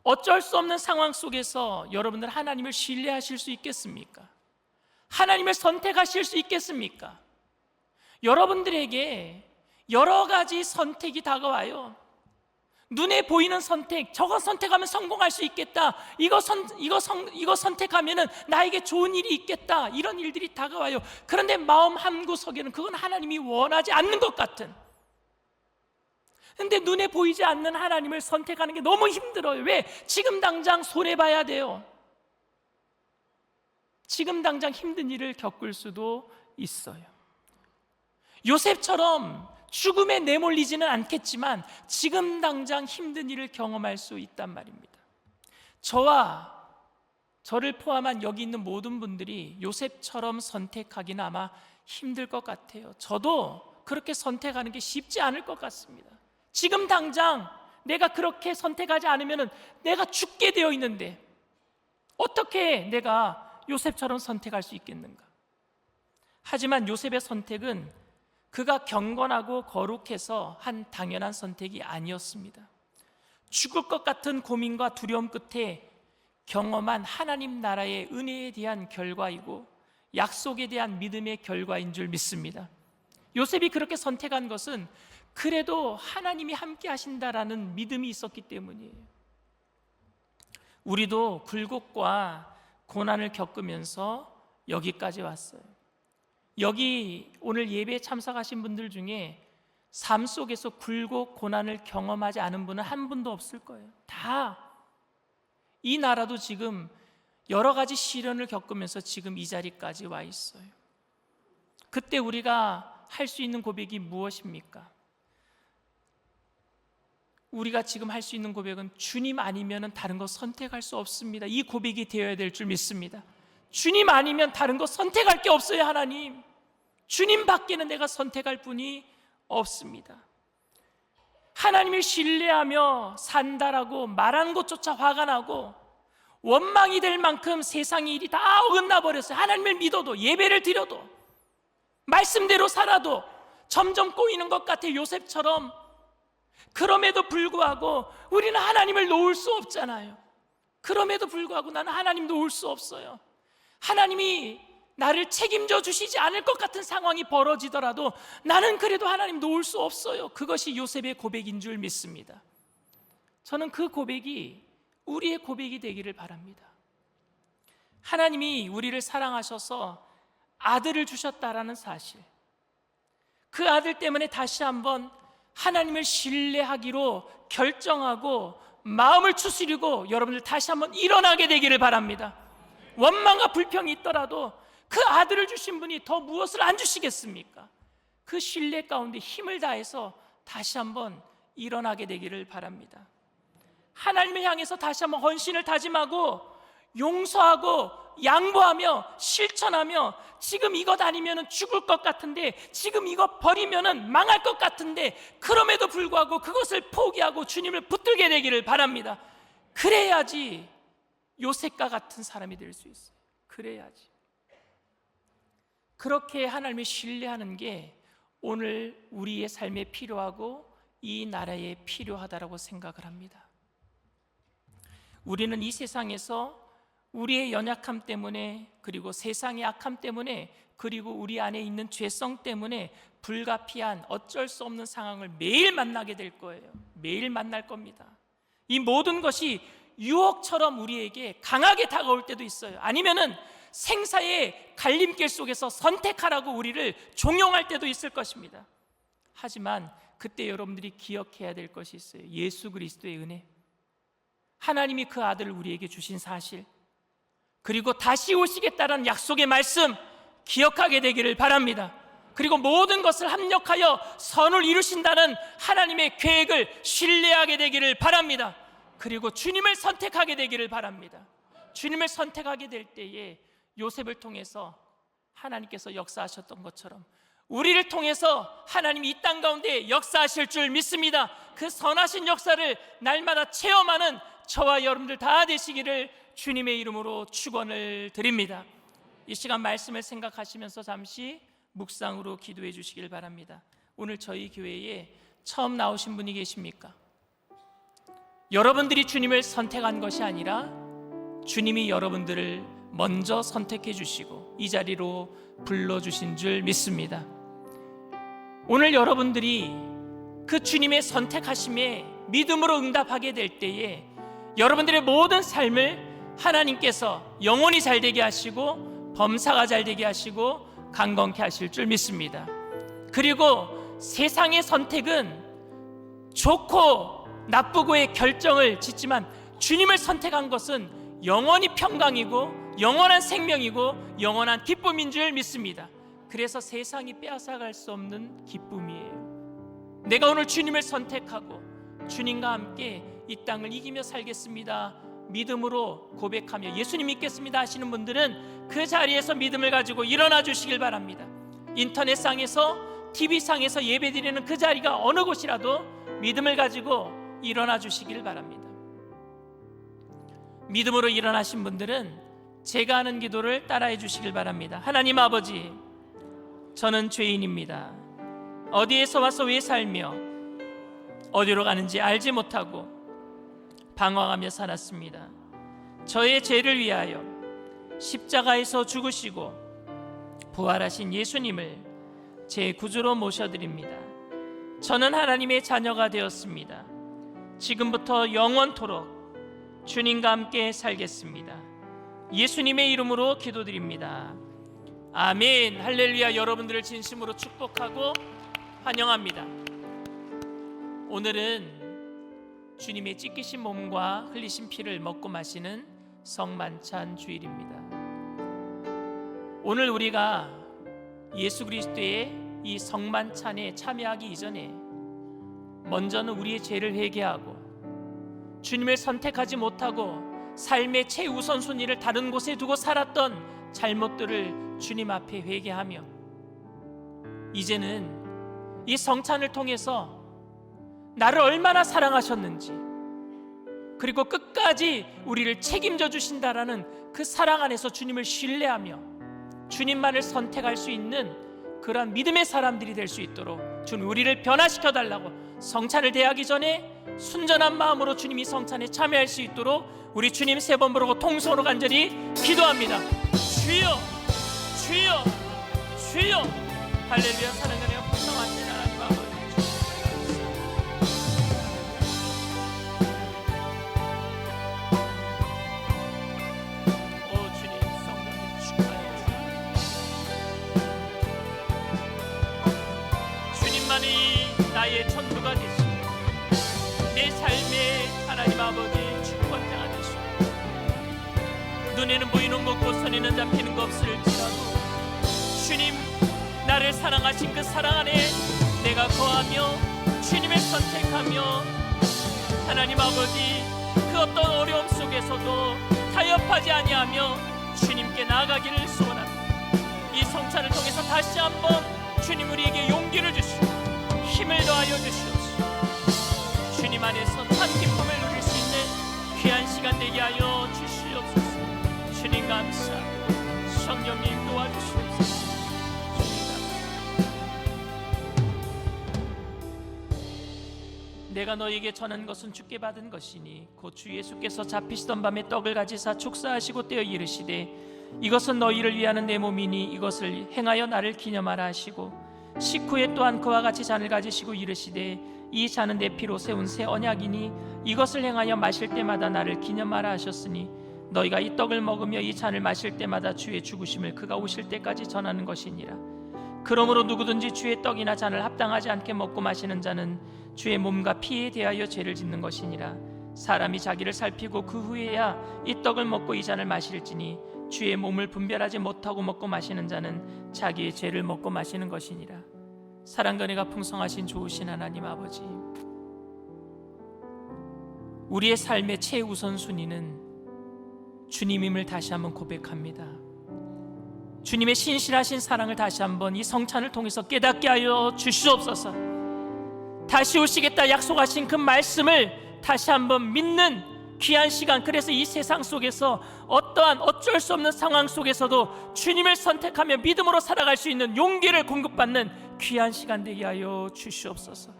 Speaker 7: 어쩔 수 없는 상황 속에서 여러분들 하나님을 신뢰하실 수 있겠습니까? 하나님을 선택하실 수 있겠습니까? 여러분들에게 여러 가지 선택이 다가와요. 눈에 보이는 선택, 저거 선택하면 성공할 수 있겠다, 이거 선택하면 나에게 좋은 일이 있겠다, 이런 일들이 다가와요. 그런데 마음 한구석에는 그건 하나님이 원하지 않는 것 같은, 근데 눈에 보이지 않는 하나님을 선택하는 게 너무 힘들어요. 왜? 지금 당장 손해봐야 돼요. 지금 당장 힘든 일을 겪을 수도 있어요. 요셉처럼 죽음에 내몰리지는 않겠지만 지금 당장 힘든 일을 경험할 수 있단 말입니다. 저와 저를 포함한 여기 있는 모든 분들이 요셉처럼 선택하기는 아마 힘들 것 같아요. 저도 그렇게 선택하는 게 쉽지 않을 것 같습니다. 지금 당장 내가 그렇게 선택하지 않으면 내가 죽게 되어 있는데 어떻게 내가 요셉처럼 선택할 수 있겠는가? 하지만 요셉의 선택은 그가 경건하고 거룩해서 한 당연한 선택이 아니었습니다. 죽을 것 같은 고민과 두려움 끝에 경험한 하나님 나라의 은혜에 대한 결과이고 약속에 대한 믿음의 결과인 줄 믿습니다. 요셉이 그렇게 선택한 것은 그래도 하나님이 함께 하신다라는 믿음이 있었기 때문이에요. 우리도 굴곡과 고난을 겪으면서 여기까지 왔어요. 여기 오늘 예배에 참석하신 분들 중에 삶 속에서 굴곡, 고난을 경험하지 않은 분은 한 분도 없을 거예요. 다 이 나라도 지금 여러 가지 시련을 겪으면서 지금 이 자리까지 와 있어요. 그때 우리가 할 수 있는 고백이 무엇입니까? 우리가 지금 할 수 있는 고백은 주님 아니면 다른 거 선택할 수 없습니다. 이 고백이 되어야 될 줄 믿습니다. 주님 아니면 다른 거 선택할 게 없어요. 하나님, 주님 밖에는 내가 선택할 분이 없습니다. 하나님을 신뢰하며 산다라고 말하는 것조차 화가 나고 원망이 될 만큼 세상의 일이 다 어긋나 버렸어요. 하나님을 믿어도, 예배를 드려도, 말씀대로 살아도 점점 꼬이는 것 같아. 요셉처럼. 그럼에도 불구하고 우리는 하나님을 놓을 수 없잖아요. 그럼에도 불구하고 나는 하나님 놓을 수 없어요. 하나님이 나를 책임져 주시지 않을 것 같은 상황이 벌어지더라도 나는 그래도 하나님 놓을 수 없어요. 그것이 요셉의 고백인 줄 믿습니다. 저는 그 고백이 우리의 고백이 되기를 바랍니다. 하나님이 우리를 사랑하셔서 아들을 주셨다라는 사실, 그 아들 때문에 다시 한번 하나님을 신뢰하기로 결정하고 마음을 추스리고 여러분들 다시 한번 일어나게 되기를 바랍니다. 원망과 불평이 있더라도 그 아들을 주신 분이 더 무엇을 안 주시겠습니까? 그 신뢰 가운데 힘을 다해서 다시 한번 일어나게 되기를 바랍니다. 하나님을 향해서 다시 한번 헌신을 다짐하고 용서하고 양보하며 실천하며, 지금 이것 아니면 죽을 것 같은데, 지금 이거 버리면 망할 것 같은데, 그럼에도 불구하고 그것을 포기하고 주님을 붙들게 되기를 바랍니다. 그래야지 요셉과 같은 사람이 될 수 있어요. 그래야지. 그렇게 하나님을 신뢰하는 게 오늘 우리의 삶에 필요하고 이 나라에 필요하다라고 생각을 합니다. 우리는 이 세상에서 우리의 연약함 때문에, 그리고 세상의 악함 때문에, 그리고 우리 안에 있는 죄성 때문에 불가피한 어쩔 수 없는 상황을 매일 만나게 될 거예요. 매일 만날 겁니다. 이 모든 것이 유혹처럼 우리에게 강하게 다가올 때도 있어요. 아니면은 생사의 갈림길 속에서 선택하라고 우리를 종용할 때도 있을 것입니다. 하지만 그때 여러분들이 기억해야 될 것이 있어요. 예수 그리스도의 은혜, 하나님이 그 아들을 우리에게 주신 사실, 그리고 다시 오시겠다는 약속의 말씀 기억하게 되기를 바랍니다. 그리고 모든 것을 합력하여 선을 이루신다는 하나님의 계획을 신뢰하게 되기를 바랍니다. 그리고 주님을 선택하게 되기를 바랍니다. 주님을 선택하게 될 때에 요셉을 통해서 하나님께서 역사하셨던 것처럼 우리를 통해서 하나님이 이 땅 가운데 역사하실 줄 믿습니다. 그 선하신 역사를 날마다 체험하는 저와 여러분들 다 되시기를 주님의 이름으로 축원을 드립니다. 이 시간 말씀을 생각하시면서 잠시 묵상으로 기도해 주시길 바랍니다. 오늘 저희 교회에 처음 나오신 분이 계십니까? 여러분들이 주님을 선택한 것이 아니라 주님이 여러분들을 먼저 선택해 주시고 이 자리로 불러주신 줄 믿습니다. 오늘 여러분들이 그 주님의 선택하심에 믿음으로 응답하게 될 때에 여러분들의 모든 삶을 하나님께서 영혼이 잘 되게 하시고 범사가 잘 되게 하시고 강건케 하실 줄 믿습니다. 그리고 세상의 선택은 좋고 나쁘고의 결정을 짓지만 주님을 선택한 것은 영원히 평강이고 영원한 생명이고 영원한 기쁨인 줄 믿습니다. 그래서 세상이 빼앗아갈 수 없는 기쁨이에요. 내가 오늘 주님을 선택하고 주님과 함께 이 땅을 이기며 살겠습니다, 믿음으로 고백하며 예수님 믿겠습니다 하시는 분들은 그 자리에서 믿음을 가지고 일어나 주시길 바랍니다. 인터넷상에서 TV상에서 예배드리는 그 자리가 어느 곳이라도 믿음을 가지고 일어나 주시길 바랍니다. 믿음으로 일어나신 분들은 제가 하는 기도를 따라해 주시길 바랍니다. 하나님 아버지, 저는 죄인입니다. 어디에서 와서 왜 살며 어디로 가는지 알지 못하고 방황하며 살았습니다. 저의 죄를 위하여 십자가에서 죽으시고 부활하신 예수님을 제 구주로 모셔드립니다. 저는 하나님의 자녀가 되었습니다. 지금부터 영원토록 주님과 함께 살겠습니다. 예수님의 이름으로 기도드립니다. 아멘. 할렐루야. 여러분들을 진심으로 축복하고 환영합니다. 오늘은 주님의 찢기신 몸과 흘리신 피를 먹고 마시는 성만찬 주일입니다. 오늘 우리가 예수 그리스도의 이 성만찬에 참여하기 이전에 먼저는 우리의 죄를 회개하고 주님을 선택하지 못하고 삶의 최우선순위를 다른 곳에 두고 살았던 잘못들을 주님 앞에 회개하며 이제는 이 성찬을 통해서 나를 얼마나 사랑하셨는지, 그리고 끝까지 우리를 책임져 주신다라는 그 사랑 안에서 주님을 신뢰하며 주님만을 선택할 수 있는 그러한 믿음의 사람들이 될 수 있도록 주님 우리를 변화시켜 달라고 성찬을 대하기 전에 순전한 마음으로 주님이 성찬에 참여할 수 있도록 우리 주님 세 번 부르고 통성으로 간절히 기도합니다. 주여, 주여, 주여. 할렐루야. 사랑하며 풍성하신 하나님 아버지, 오 주님, 성령님 축하해요. 주님만이 나의 천부가 되시고 내 삶의 하나님 아버지 주권자가 되시고 눈에는 보이는 것 곧 손에는 잡히는 것 없을지라도 주님, 나를 사랑하신 그 사랑 안에 내가 거하며 주님을 선택하며 하나님 아버지 그 어떤 어려움 속에서도 타협하지 아니하며 주님께 나아가기를 소원합니다. 이 성찬을 통해서 다시 한번 주님 우리에게 용기를 주시고 힘을 더하여 주시옵소서. 주님 안에서 참 기쁨을 누릴 수 있는 귀한 시간 되게 하여 주시옵소서. 주님 감사합니다. 성령님 도와주시옵소서. 내가 너에게 전한 것은 주께 받은 것이니 곧 주 예수께서 잡히시던 밤에 떡을 가지사 축사하시고 떼어 이르시되 이것은 너희를 위하는 내 몸이니 이것을 행하여 나를 기념하라 하시고 식후에 또한 그와 같이 잔을 가지시고 이르시되 이 잔은 내 피로 세운 새 언약이니 이것을 행하여 마실 때마다 나를 기념하라 하셨으니 너희가 이 떡을 먹으며 이 잔을 마실 때마다 주의 죽으심을 그가 오실 때까지 전하는 것이니라. 그러므로 누구든지 주의 떡이나 잔을 합당하지 않게 먹고 마시는 자는 주의 몸과 피에 대하여 죄를 짓는 것이니라. 사람이 자기를 살피고 그 후에야 이 떡을 먹고 이 잔을 마실지니 주의 몸을 분별하지 못하고 먹고 마시는 자는 자기의 죄를 먹고 마시는 것이니라. 사랑과 은혜가 풍성하신 좋으신 하나님 아버지, 우리의 삶의 최우선순위는 주님임을 다시 한번 고백합니다. 주님의 신실하신 사랑을 다시 한번 이 성찬을 통해서 깨닫게 하여 주시옵소서. 다시 오시겠다 약속하신 그 말씀을 다시 한번 믿는 귀한 시간, 그래서 이 세상 속에서 어떠한 어쩔 수 없는 상황 속에서도 주님을 선택하며 믿음으로 살아갈 수 있는 용기를 공급받는 귀한 시간 되게 하여 주시옵소서.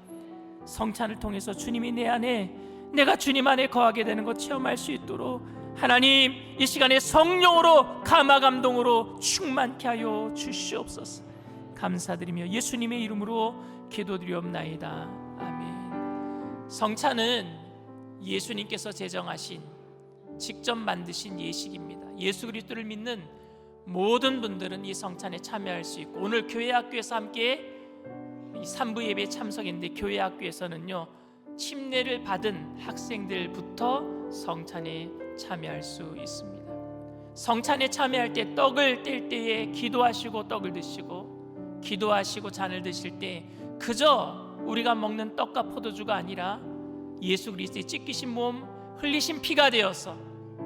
Speaker 7: 성찬을 통해서 주님이 내 안에, 내가 주님 안에 거하게 되는 것 체험할 수 있도록 하나님 이 시간에 성령으로 감화감동으로 충만케 하여 주시옵소서. 감사드리며 예수님의 이름으로 기도드리옵나이다. 아멘. 성찬은 예수님께서 제정하신, 직접 만드신 예식입니다. 예수 그리스도를 믿는 모든 분들은 이 성찬에 참여할 수 있고, 오늘 교회학교에서 함께 이 3부 예배에 참석했는데 교회학교에서는요 침례를 받은 학생들부터 성찬에 참여할 수 있습니다. 성찬에 참여할 때 떡을 뗄 때에 기도하시고 떡을 드시고, 기도하시고 잔을 드실 때 그저 우리가 먹는 떡과 포도주가 아니라 예수 그리스도의 찢기신 몸, 흘리신 피가 되어서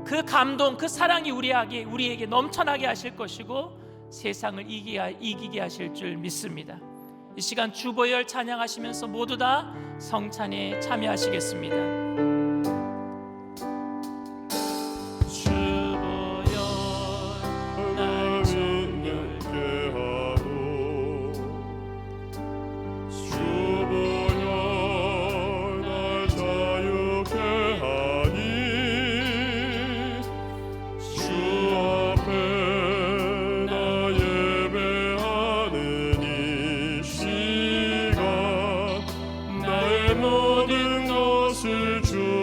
Speaker 7: 그 감동, 그 사랑이 우리에게 넘쳐나게 하실 것이고 세상을 이기게 하실 줄 믿습니다. 이 시간 주보혈 찬양하시면서 모두 다 성찬에 참여하시겠습니다. 주보혈 날 정결케
Speaker 3: 하고 주보혈 날 자유케 하니 주 앞에 나 예배하는 이 시간 나의 모든 것을 주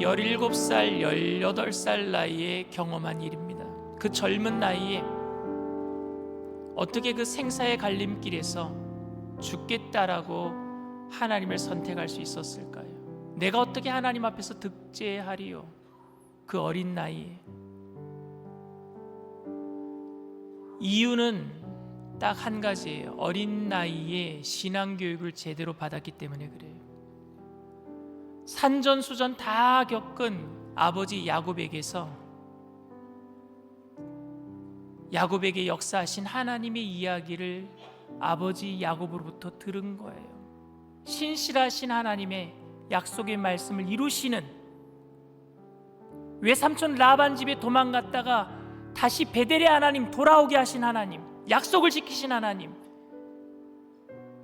Speaker 7: 17살, 18살 나이에 경험한 일입니다. 그 젊은 나이에 어떻게 그 생사의 갈림길에서 죽겠다라고 하나님을 선택할 수 있었을까요? 내가 어떻게 하나님 앞에서 득제하리요? 그 어린 나이에. 이유는 딱 한 가지예요. 어린 나이에 신앙교육을 제대로 받았기 때문에 그래요. 산전수전 다 겪은 아버지 야곱에게서 야곱에게 역사하신 하나님의 이야기를 아버지 야곱으로부터 들은 거예요. 신실하신 하나님의 약속의 말씀을 이루시는, 외삼촌 라반 집에 도망갔다가 다시 베델의 하나님 돌아오게 하신 하나님, 약속을 지키신 하나님,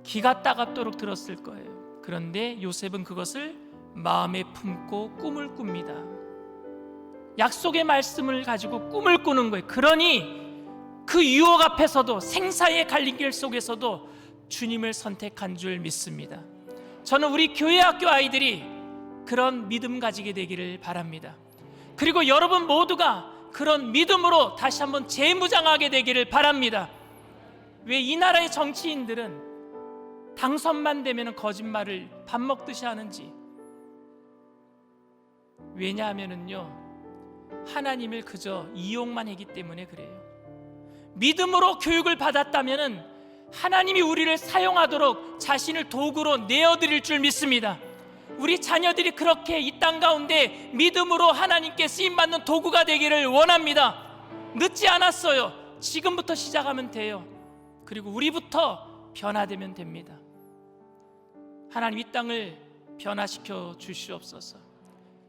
Speaker 7: 기가 따갑도록 들었을 거예요. 그런데 요셉은 그것을 마음에 품고 꿈을 꿉니다. 약속의 말씀을 가지고 꿈을 꾸는 거예요. 그러니 그 유혹 앞에서도, 생사의 갈림길 속에서도 주님을 선택한 줄 믿습니다. 저는 우리 교회 학교 아이들이 그런 믿음 가지게 되기를 바랍니다. 그리고 여러분 모두가 그런 믿음으로 다시 한번 재무장하게 되기를 바랍니다. 왜 이 나라의 정치인들은 당선만 되면 거짓말을 밥 먹듯이 하는지? 왜냐하면요, 하나님을 그저 이용만 했기 때문에 그래요. 믿음으로 교육을 받았다면 하나님이 우리를 사용하도록 자신을 도구로 내어드릴 줄 믿습니다. 우리 자녀들이 그렇게 이 땅 가운데 믿음으로 하나님께 쓰임받는 도구가 되기를 원합니다. 늦지 않았어요. 지금부터 시작하면 돼요. 그리고 우리부터 변화되면 됩니다. 하나님 이 땅을 변화시켜 주시옵소서.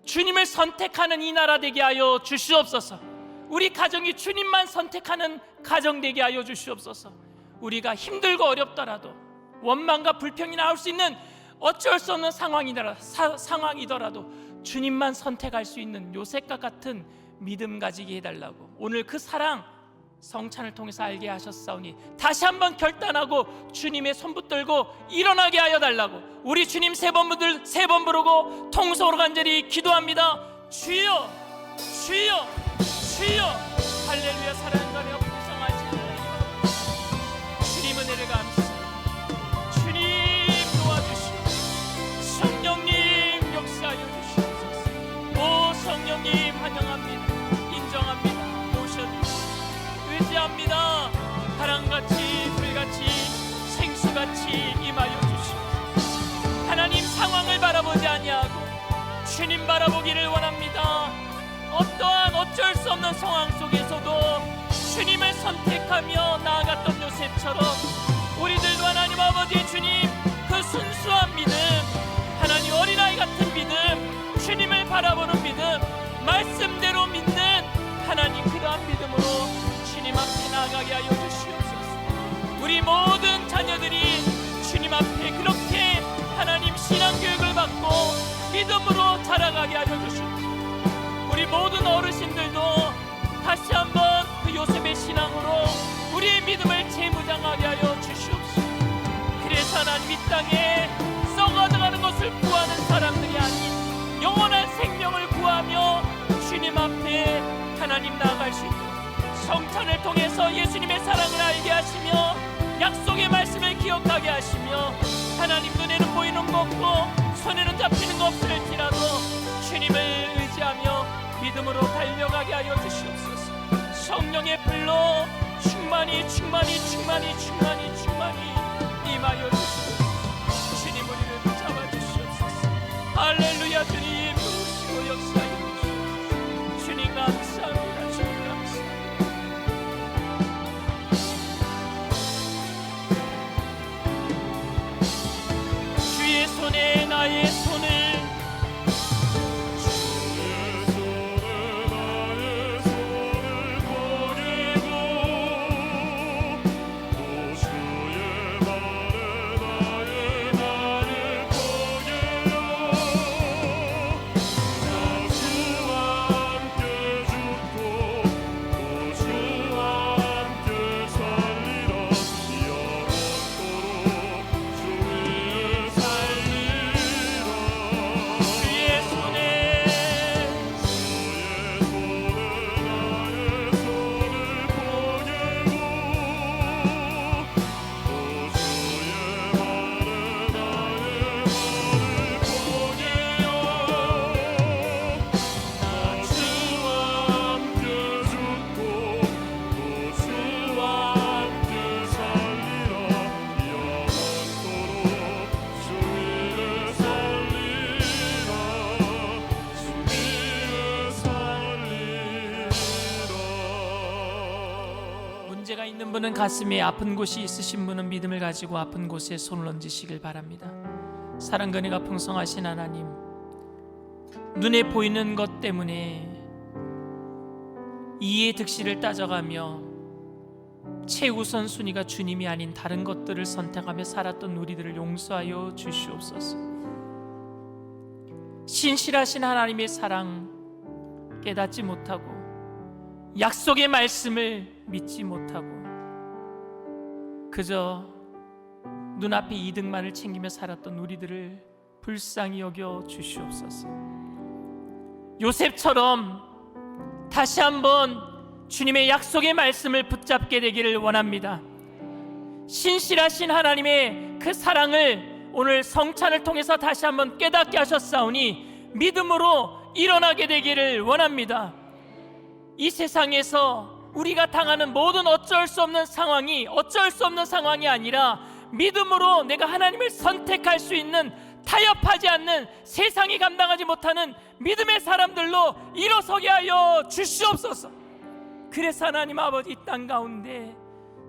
Speaker 7: 주님을 선택하는 이 나라 되게 하여 주시옵소서. 우리 가정이 주님만 선택하는 가정 되게 하여 주시옵소서. 우리가 힘들고 어렵더라도, 원망과 불평이 나올 수 있는 어쩔 수 없는 상황이더라도 주님만 선택할 수 있는 요셉과 같은 믿음 가지게 해달라고, 오늘 그 사랑 성찬을 통해서 알게 하셨사오니 다시 한번 결단하고 주님의 손 붙들고 일어나게 하여 달라고, 우리 주님 세 번 부르고 통성으로 간절히 기도합니다. 주여, 주여, 주여. 할렐루야. 사랑하며 풍성하신 주님 은혜를 감사합니다. 주님 도와주시고 성령님 역사하여 주시옵소서. 오 성령님 환영합니다. 인정합니다. 모셔주시옵소서. 의지합니다. 바람같이 불같이 생수같이 임하여 주시옵소서. 하나님 상황을 바라보지 아니하고 주님 바라보기를 원합니다. 어떠한 어쩔 수 없는 상황 속에서도 주님을 선택하며 나아갔던 요셉처럼 우리들도 하나님 아버지 주님 그 순수한 믿음, 하나님 어린아이 같은 믿음, 주님을 바라보는 믿음, 말씀대로 믿는 하나님 그러한 믿음으로 주님 앞에 나아가게 하여 주시옵소서. 우리 모든 자녀들이 주님 앞에 그렇게 하나님 신앙교육을 받고 믿음으로 자라가게 하여 주시옵소서. 우리 모든 어르신들도 다시 한번 그 요셉의 신앙으로 우리의 믿음을 재무장하게 하여 주시옵소서. 그래서 하나님 이 땅에 썩어져가는 것을 구하는 사람들이 아닌 영원한 생명을 구하며 주님 앞에 하나님 나아갈 수 있도록 성찬을 통해서 예수님의 사랑을 알게 하시며 약속의 말씀을 기억하게 하시며 하나님 눈에는 보이는 거 없고 손에는 잡히는 거 없을지라도 주님을 의지하며 믿음으로 달려가게 하여 주시옵소서. 성령의 불로 충만히 임하여 주시옵소서. 주님 우리를 붙잡아 주시옵소서. 할렐루야. 주님 부으시고 역사하여 주시옵소서. 주님 감사합니다. 주님 감사합니다. 주의 손에 나의 손을 문제가 있는 분은, 가슴에 아픈 곳이 있으신 분은 믿음을 가지고 아픈 곳에 손을 얹으시길 바랍니다. 사랑과 은혜가 풍성하신 하나님, 눈에 보이는 것 때문에 이의 득실을 따져가며 최우선 순위가 주님이 아닌 다른 것들을 선택하며 살았던 우리들을 용서하여 주시옵소서. 신실하신 하나님의 사랑 깨닫지 못하고 약속의 말씀을 믿지 못하고 그저 눈앞의 이득만을 챙기며 살았던 우리들을 불쌍히 여겨 주시옵소서. 요셉처럼 다시 한번 주님의 약속의 말씀을 붙잡게 되기를 원합니다. 신실하신 하나님의 그 사랑을 오늘 성찬을 통해서 다시 한번 깨닫게 하셨사오니 믿음으로 일어나게 되기를 원합니다. 이 세상에서 우리가 당하는 모든 어쩔 수 없는 상황이 어쩔 수 없는 상황이 아니라 믿음으로 내가 하나님을 선택할 수 있는, 타협하지 않는, 세상이 감당하지 못하는 믿음의 사람들로 일어서게 하여 주시옵소서. 그래서 하나님 아버지, 이 땅 가운데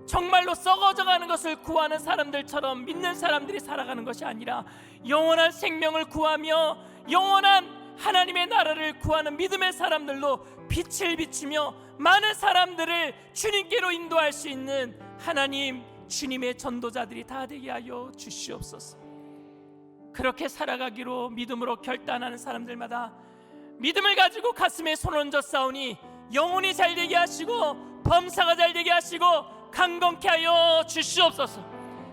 Speaker 7: 정말로 썩어져가는 것을 구하는 사람들처럼 믿는 사람들이 살아가는 것이 아니라 영원한 생명을 구하며 영원한 하나님의 나라를 구하는 믿음의 사람들로 빛을 비추며 많은 사람들을 주님께로 인도할 수 있는 하나님, 주님의 전도자들이 다 되게 하여 주시옵소서. 그렇게 살아가기로 믿음으로 결단하는 사람들마다 믿음을 가지고 가슴에 손을 얹어 싸우니 영혼이 잘되게 하시고 범사가 잘되게 하시고 강건케 하여 주시옵소서.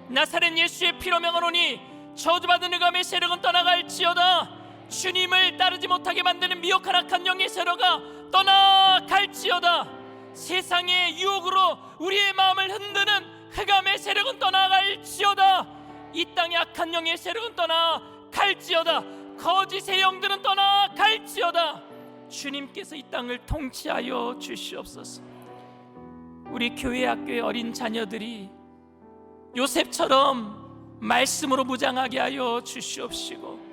Speaker 7: 나사렛 예수의 피로 명하노니 저주받은 흑암의 세력은 떠나갈지어다. 주님을 따르지 못하게 만드는 미혹한 악한 영의 세력아 떠나갈지어다. 세상의 유혹으로 우리의 마음을 흔드는 흑암의 세력은 떠나갈지어다. 이 땅의 악한 영의 세력은 떠나갈지어다. 거짓의 영들은 떠나갈지어다. 주님께서 이 땅을 통치하여 주시옵소서. 우리 교회 학교의 어린 자녀들이 요셉처럼 말씀으로 무장하게 하여 주시옵시고,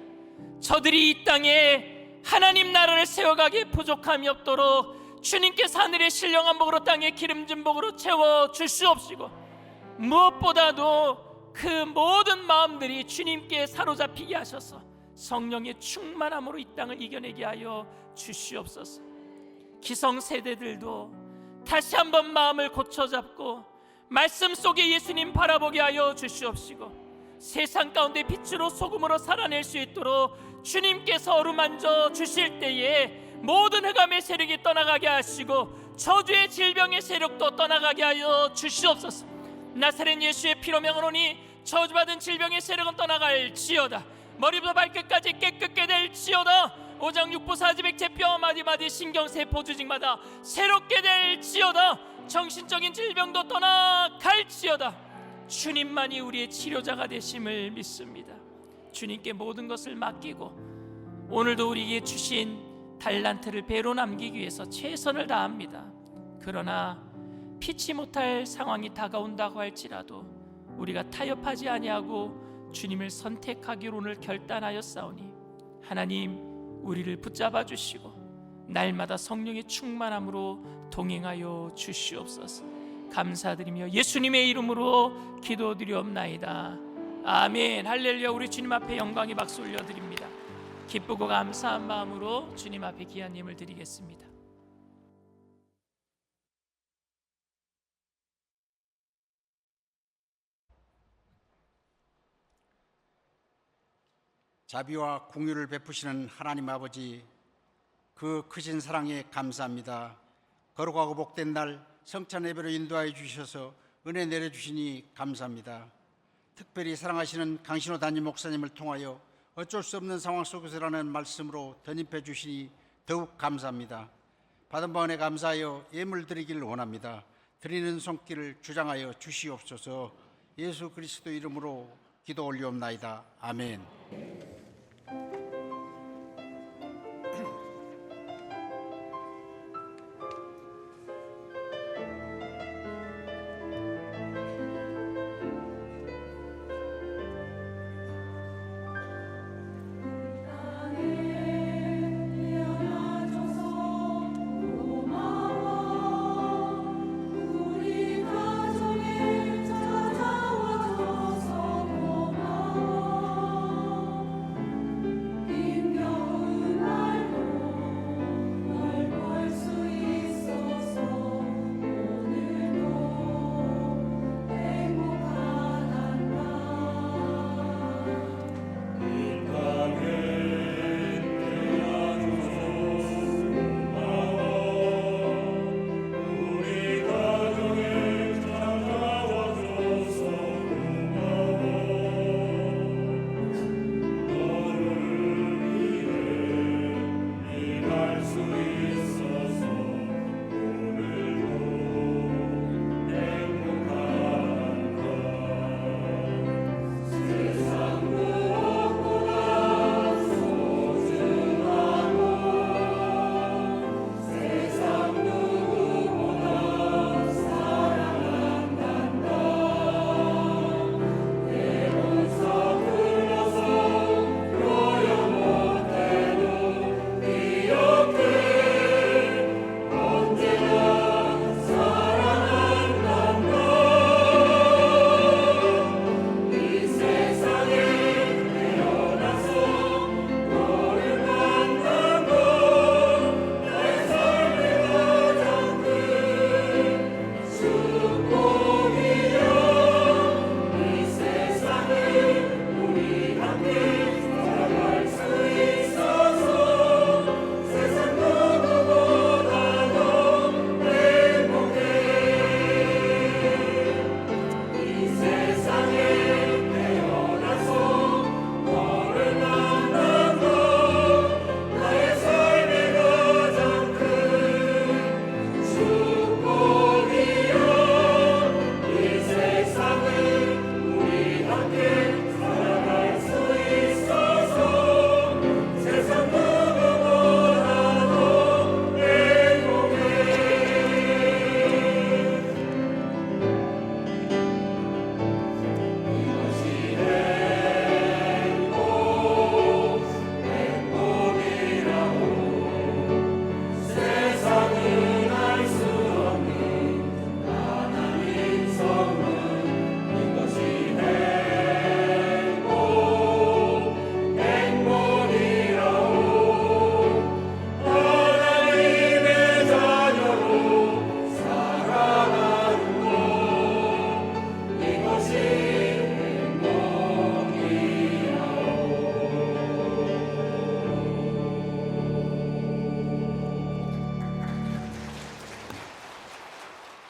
Speaker 7: 저들이 이 땅에 하나님 나라를 세워가기에 부족함이 없도록 주님께서 하늘의 신령한 복으로 땅의 기름진 복으로 채워 주시옵시고, 무엇보다도 그 모든 마음들이 주님께 사로잡히게 하셔서 성령의 충만함으로 이 땅을 이겨내게 하여 주시옵소서. 기성세대들도 다시 한번 마음을 고쳐잡고 말씀 속에 예수님 바라보게 하여 주시옵시고, 세상 가운데 빛으로 소금으로 살아낼 수 있도록 주님께서 어루만져 주실 때에 모든 흑암의 세력이 떠나가게 하시고 저주의 질병의 세력도 떠나가게 하여 주시옵소서. 나사렛 예수의 피로 명하노니 저주받은 질병의 세력은 떠나갈지어다. 머리부터 발끝까지 깨끗게 될지어다. 오장육부 사지백체뼈 마디마디 신경세포 조직마다 새롭게 될지어다. 정신적인 질병도 떠나갈지어다. 주님만이 우리의 치료자가 되심을 믿습니다. 주님께 모든 것을 맡기고 오늘도 우리에게 주신 달란트를 배로 남기기 위해서 최선을 다합니다. 그러나 피치 못할 상황이 다가온다고 할지라도 우리가 타협하지 아니하고 주님을 선택하기로 오늘 결단하였사오니 하나님, 우리를 붙잡아 주시고 날마다 성령의 충만함으로 동행하여 주시옵소서. 감사드리며 예수님의 이름으로 기도드리옵나이다. 아멘. 할렐루야. 우리 주님 앞에 영광의 박수 올려드립니다. 기쁘고 감사한 마음으로 주님 앞에 귀한 예물 드리겠습니다.
Speaker 8: 자비와 공유를 베푸시는 하나님 아버지, 그 크신 사랑에 감사합니다. 거룩하고 복된 날 성찬 예배로 인도하여 주셔서 은혜 내려주시니 감사합니다. 특별히 사랑하시는 강신호 담임 목사님을 통하여 어쩔 수 없는 상황 속에서라는 말씀으로 덧입혀 주시니 더욱 감사합니다. 받은 바은혜 감사하여 예물 드리기를 원합니다. 드리는 손길을 주장하여 주시옵소서. 예수 그리스도 이름으로 기도 올리옵나이다. 아멘.
Speaker 9: 우리 가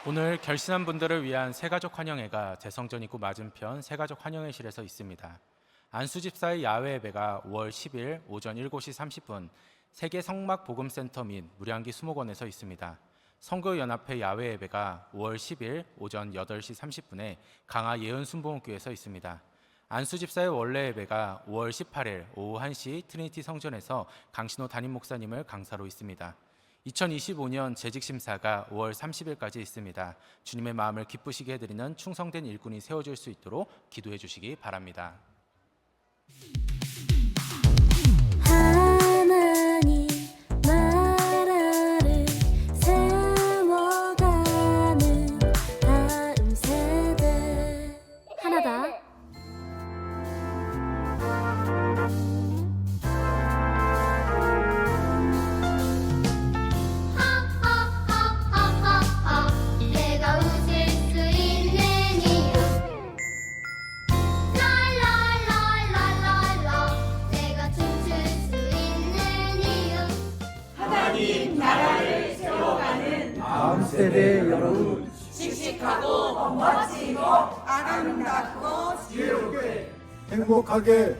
Speaker 2: 오늘 결신한 분들을 위한 새가족 환영회가 대성전 입구 맞은편 새가족 환영회실에서 있습니다. 안수집사의 야외 예배가 5월 10일 오전 7시 30분 세계 성막 복음센터 및 무량기 수목원에서 있습니다. 성교연합회 야외 예배가 5월 10일 오전 8시 30분에 강화 예언순복음교회에서 있습니다. 안수집사의 원래 예배가 5월 18일 오후 1시 트리니티 성전에서 강신호 담임 목사님을 강사로 있습니다. 2025년 재직심사가 5월 30일까지 있습니다. 주님의 마음을 기쁘시게 해드리는 충성된 일꾼이 세워질 수 있도록 기도해 주시기 바랍니다.
Speaker 9: 하나님 나라를 세워가는 다음 세대 하나다.
Speaker 10: 내가 웃을 수 있는 이유 랄랄랄랄랄라 내가 춤출 수 있는 이유
Speaker 3: 행복하게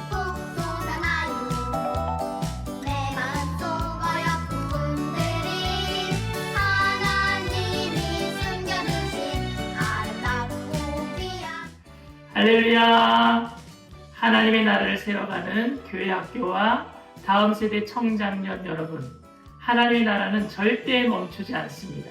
Speaker 10: 꼭 쏟아나요 내 마음속 어여쁜 꿈들이 하나님이 숨겨두신 아름답고 귀한
Speaker 7: 할렐루야! 하나님의 나라를 세워가는 교회 학교와 다음 세대 청장년 여러분, 하나님의 나라는 절대 멈추지 않습니다.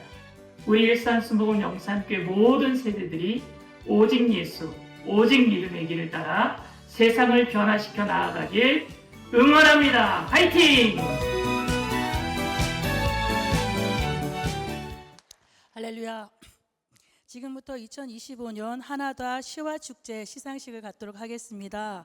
Speaker 7: 우리 일산순복음 영산교회 모든 세대들이 오직 예수, 오직 믿음의 길을 따라 세상을 변화시켜 나아가길 응원합니다. 파이팅!
Speaker 11: 할렐루야. 지금부터 2025년 하나다 시화축제 시상식을 갖도록 하겠습니다.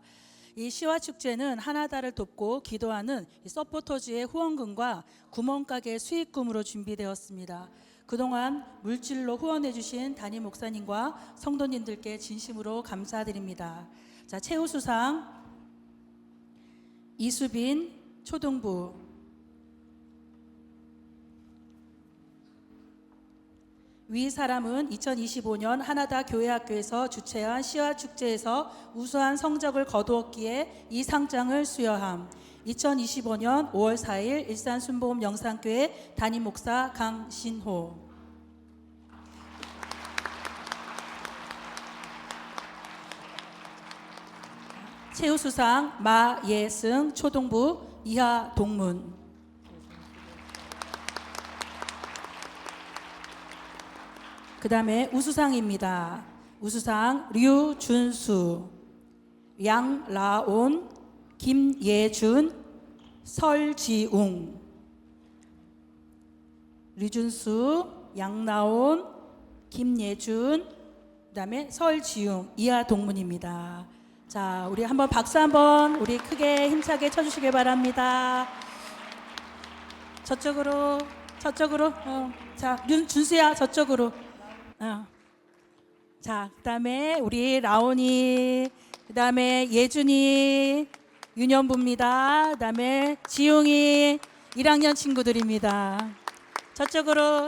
Speaker 11: 이 시화축제는 하나다를 돕고 기도하는 서포터즈의 후원금과 구멍가게 수익금으로 준비되었습니다. 그동안 물질로 후원해 주신 담임 목사님과 성도님들께 진심으로 감사드립니다. 자, 최우수상 이수빈 초등부, 위 사람은 2025년 하나다 교회학교에서 주최한 시화축제에서 우수한 성적을 거두었기에 이 상장을 수여함. 2025년 5월 4일 일산순복음 영산교회 담임 목사 강신호. 최우수상 마예승 초등부 이하 동문. 그 다음에 우수상입니다. 우수상 류준수, 양라온, 김예준, 설지웅. 류준수, 양라온, 김예준, 그 다음에 설지웅 이하 동문입니다. 자, 우리 한번 박수 한번 우리 크게 힘차게 쳐주시길 바랍니다. 저쪽으로. 자, 준수야 저쪽으로. 자, 그다음에 우리 라온이, 그다음에 예준이 유년부입니다. 그다음에 지용이 1학년 친구들입니다. 저쪽으로.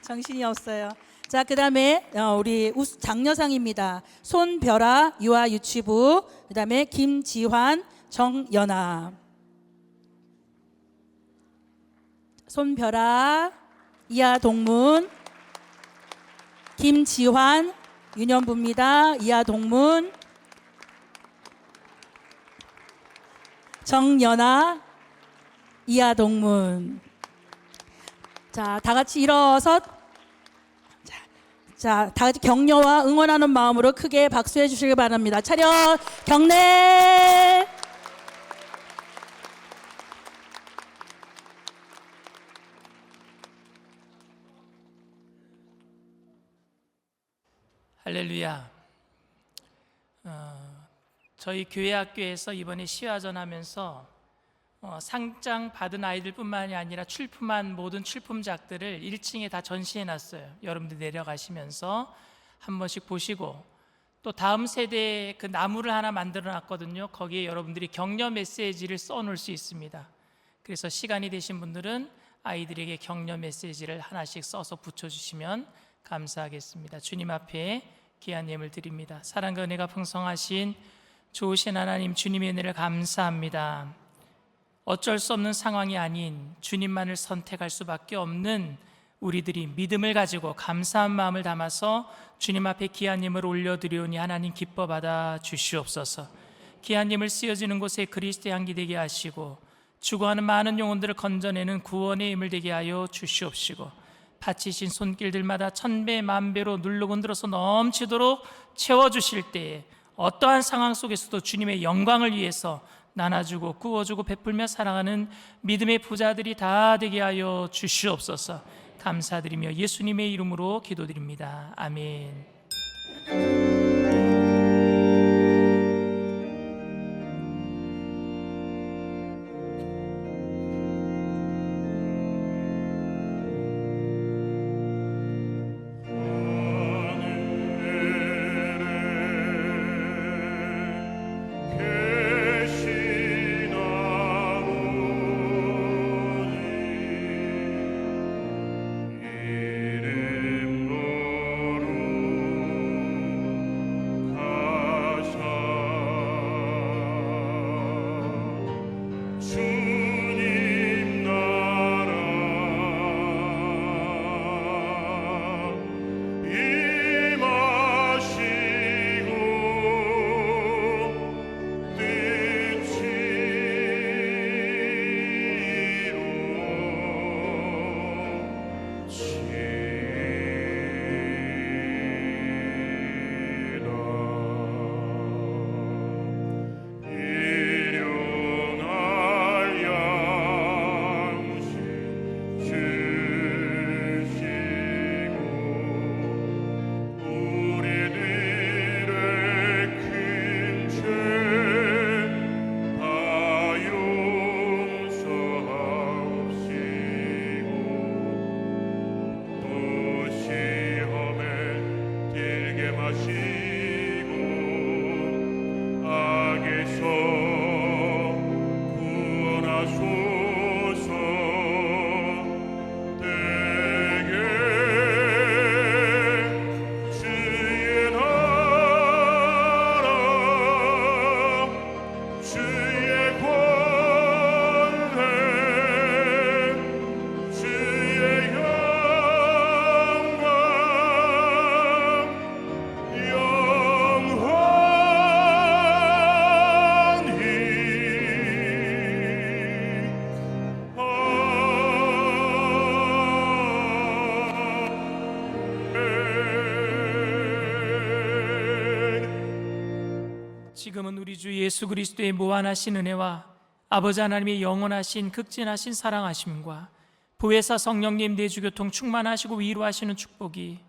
Speaker 11: 정신이 없어요. 자, 그다음에 우리 장려상입니다. 손별아 유아유치부, 그다음에 김지환 정연아. 손별아 이하 동문, 김지환 유년부입니다. 이하 동문, 정연아 이하 동문. 자, 다 같이 일어서 자, 다 같이 격려와 응원하는 마음으로 크게 박수해 주시기 바랍니다. 차렷 경례.
Speaker 7: 할렐루야. 저희 교회 학교에서 이번에 시화전 하면서 상장 받은 아이들뿐만이 아니라 출품한 모든 출품작들을 1층에 다 전시해 놨어요. 여러분들 내려가시면서 한 번씩 보시고, 또 다음 세대에 그 나무를 하나 만들어 놨거든요. 거기에 여러분들이 격려 메시지를 써 놓을 수 있습니다. 그래서 시간이 되신 분들은 아이들에게 격려 메시지를 하나씩 써서 붙여주시면 감사하겠습니다. 주님 앞에 귀한 예물 드립니다. 사랑과 은혜가 풍성하신 좋으신 하나님, 주님의 은혜를 감사합니다. 어쩔 수 없는 상황이 아닌 주님만을 선택할 수밖에 없는 우리들이 믿음을 가지고 감사한 마음을 담아서 주님 앞에 귀한 예물을 올려드리오니 하나님 기뻐 받아 주시옵소서. 귀한 예물 쓰여지는 곳에 그리스도의 향기 되게 하시고, 죽어가는 많은 영혼들을 건져내는 구원의 예물 되게 하여 주시옵시고, 바치신 손길들마다 천배 만배로 누르고 흔들어서 넘치도록 채워주실 때에 어떠한 상황 속에서도 주님의 영광을 위해서 나눠주고 구워주고 베풀며 사랑하는 믿음의 부자들이 다 되게 하여 주시옵소서. 감사드리며 예수님의 이름으로 기도드립니다. 아멘. 지금은 우리 주 예수 그리스도의 무한하신 은혜와 아버지 하나님의 영원하신 극진하신 사랑하심과 보혜사 성령님 내주교통 충만하시고 위로하시는 축복이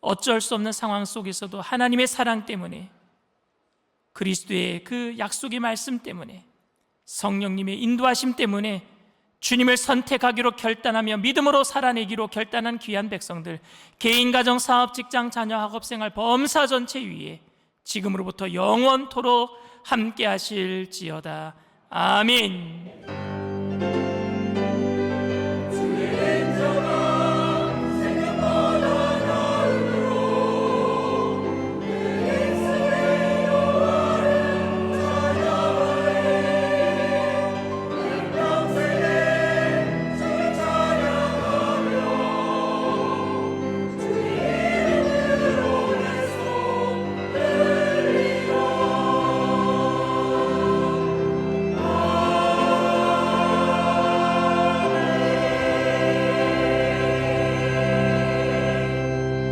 Speaker 7: 어쩔 수 없는 상황 속에서도 하나님의 사랑 때문에, 그리스도의 그 약속의 말씀 때문에, 성령님의 인도하심 때문에 주님을 선택하기로 결단하며 믿음으로 살아내기로 결단한 귀한 백성들, 개인, 가정, 사업, 직장, 자녀, 학업생활, 범사 전체 위에 지금으로부터 영원토록 함께 하실지어다. 아멘.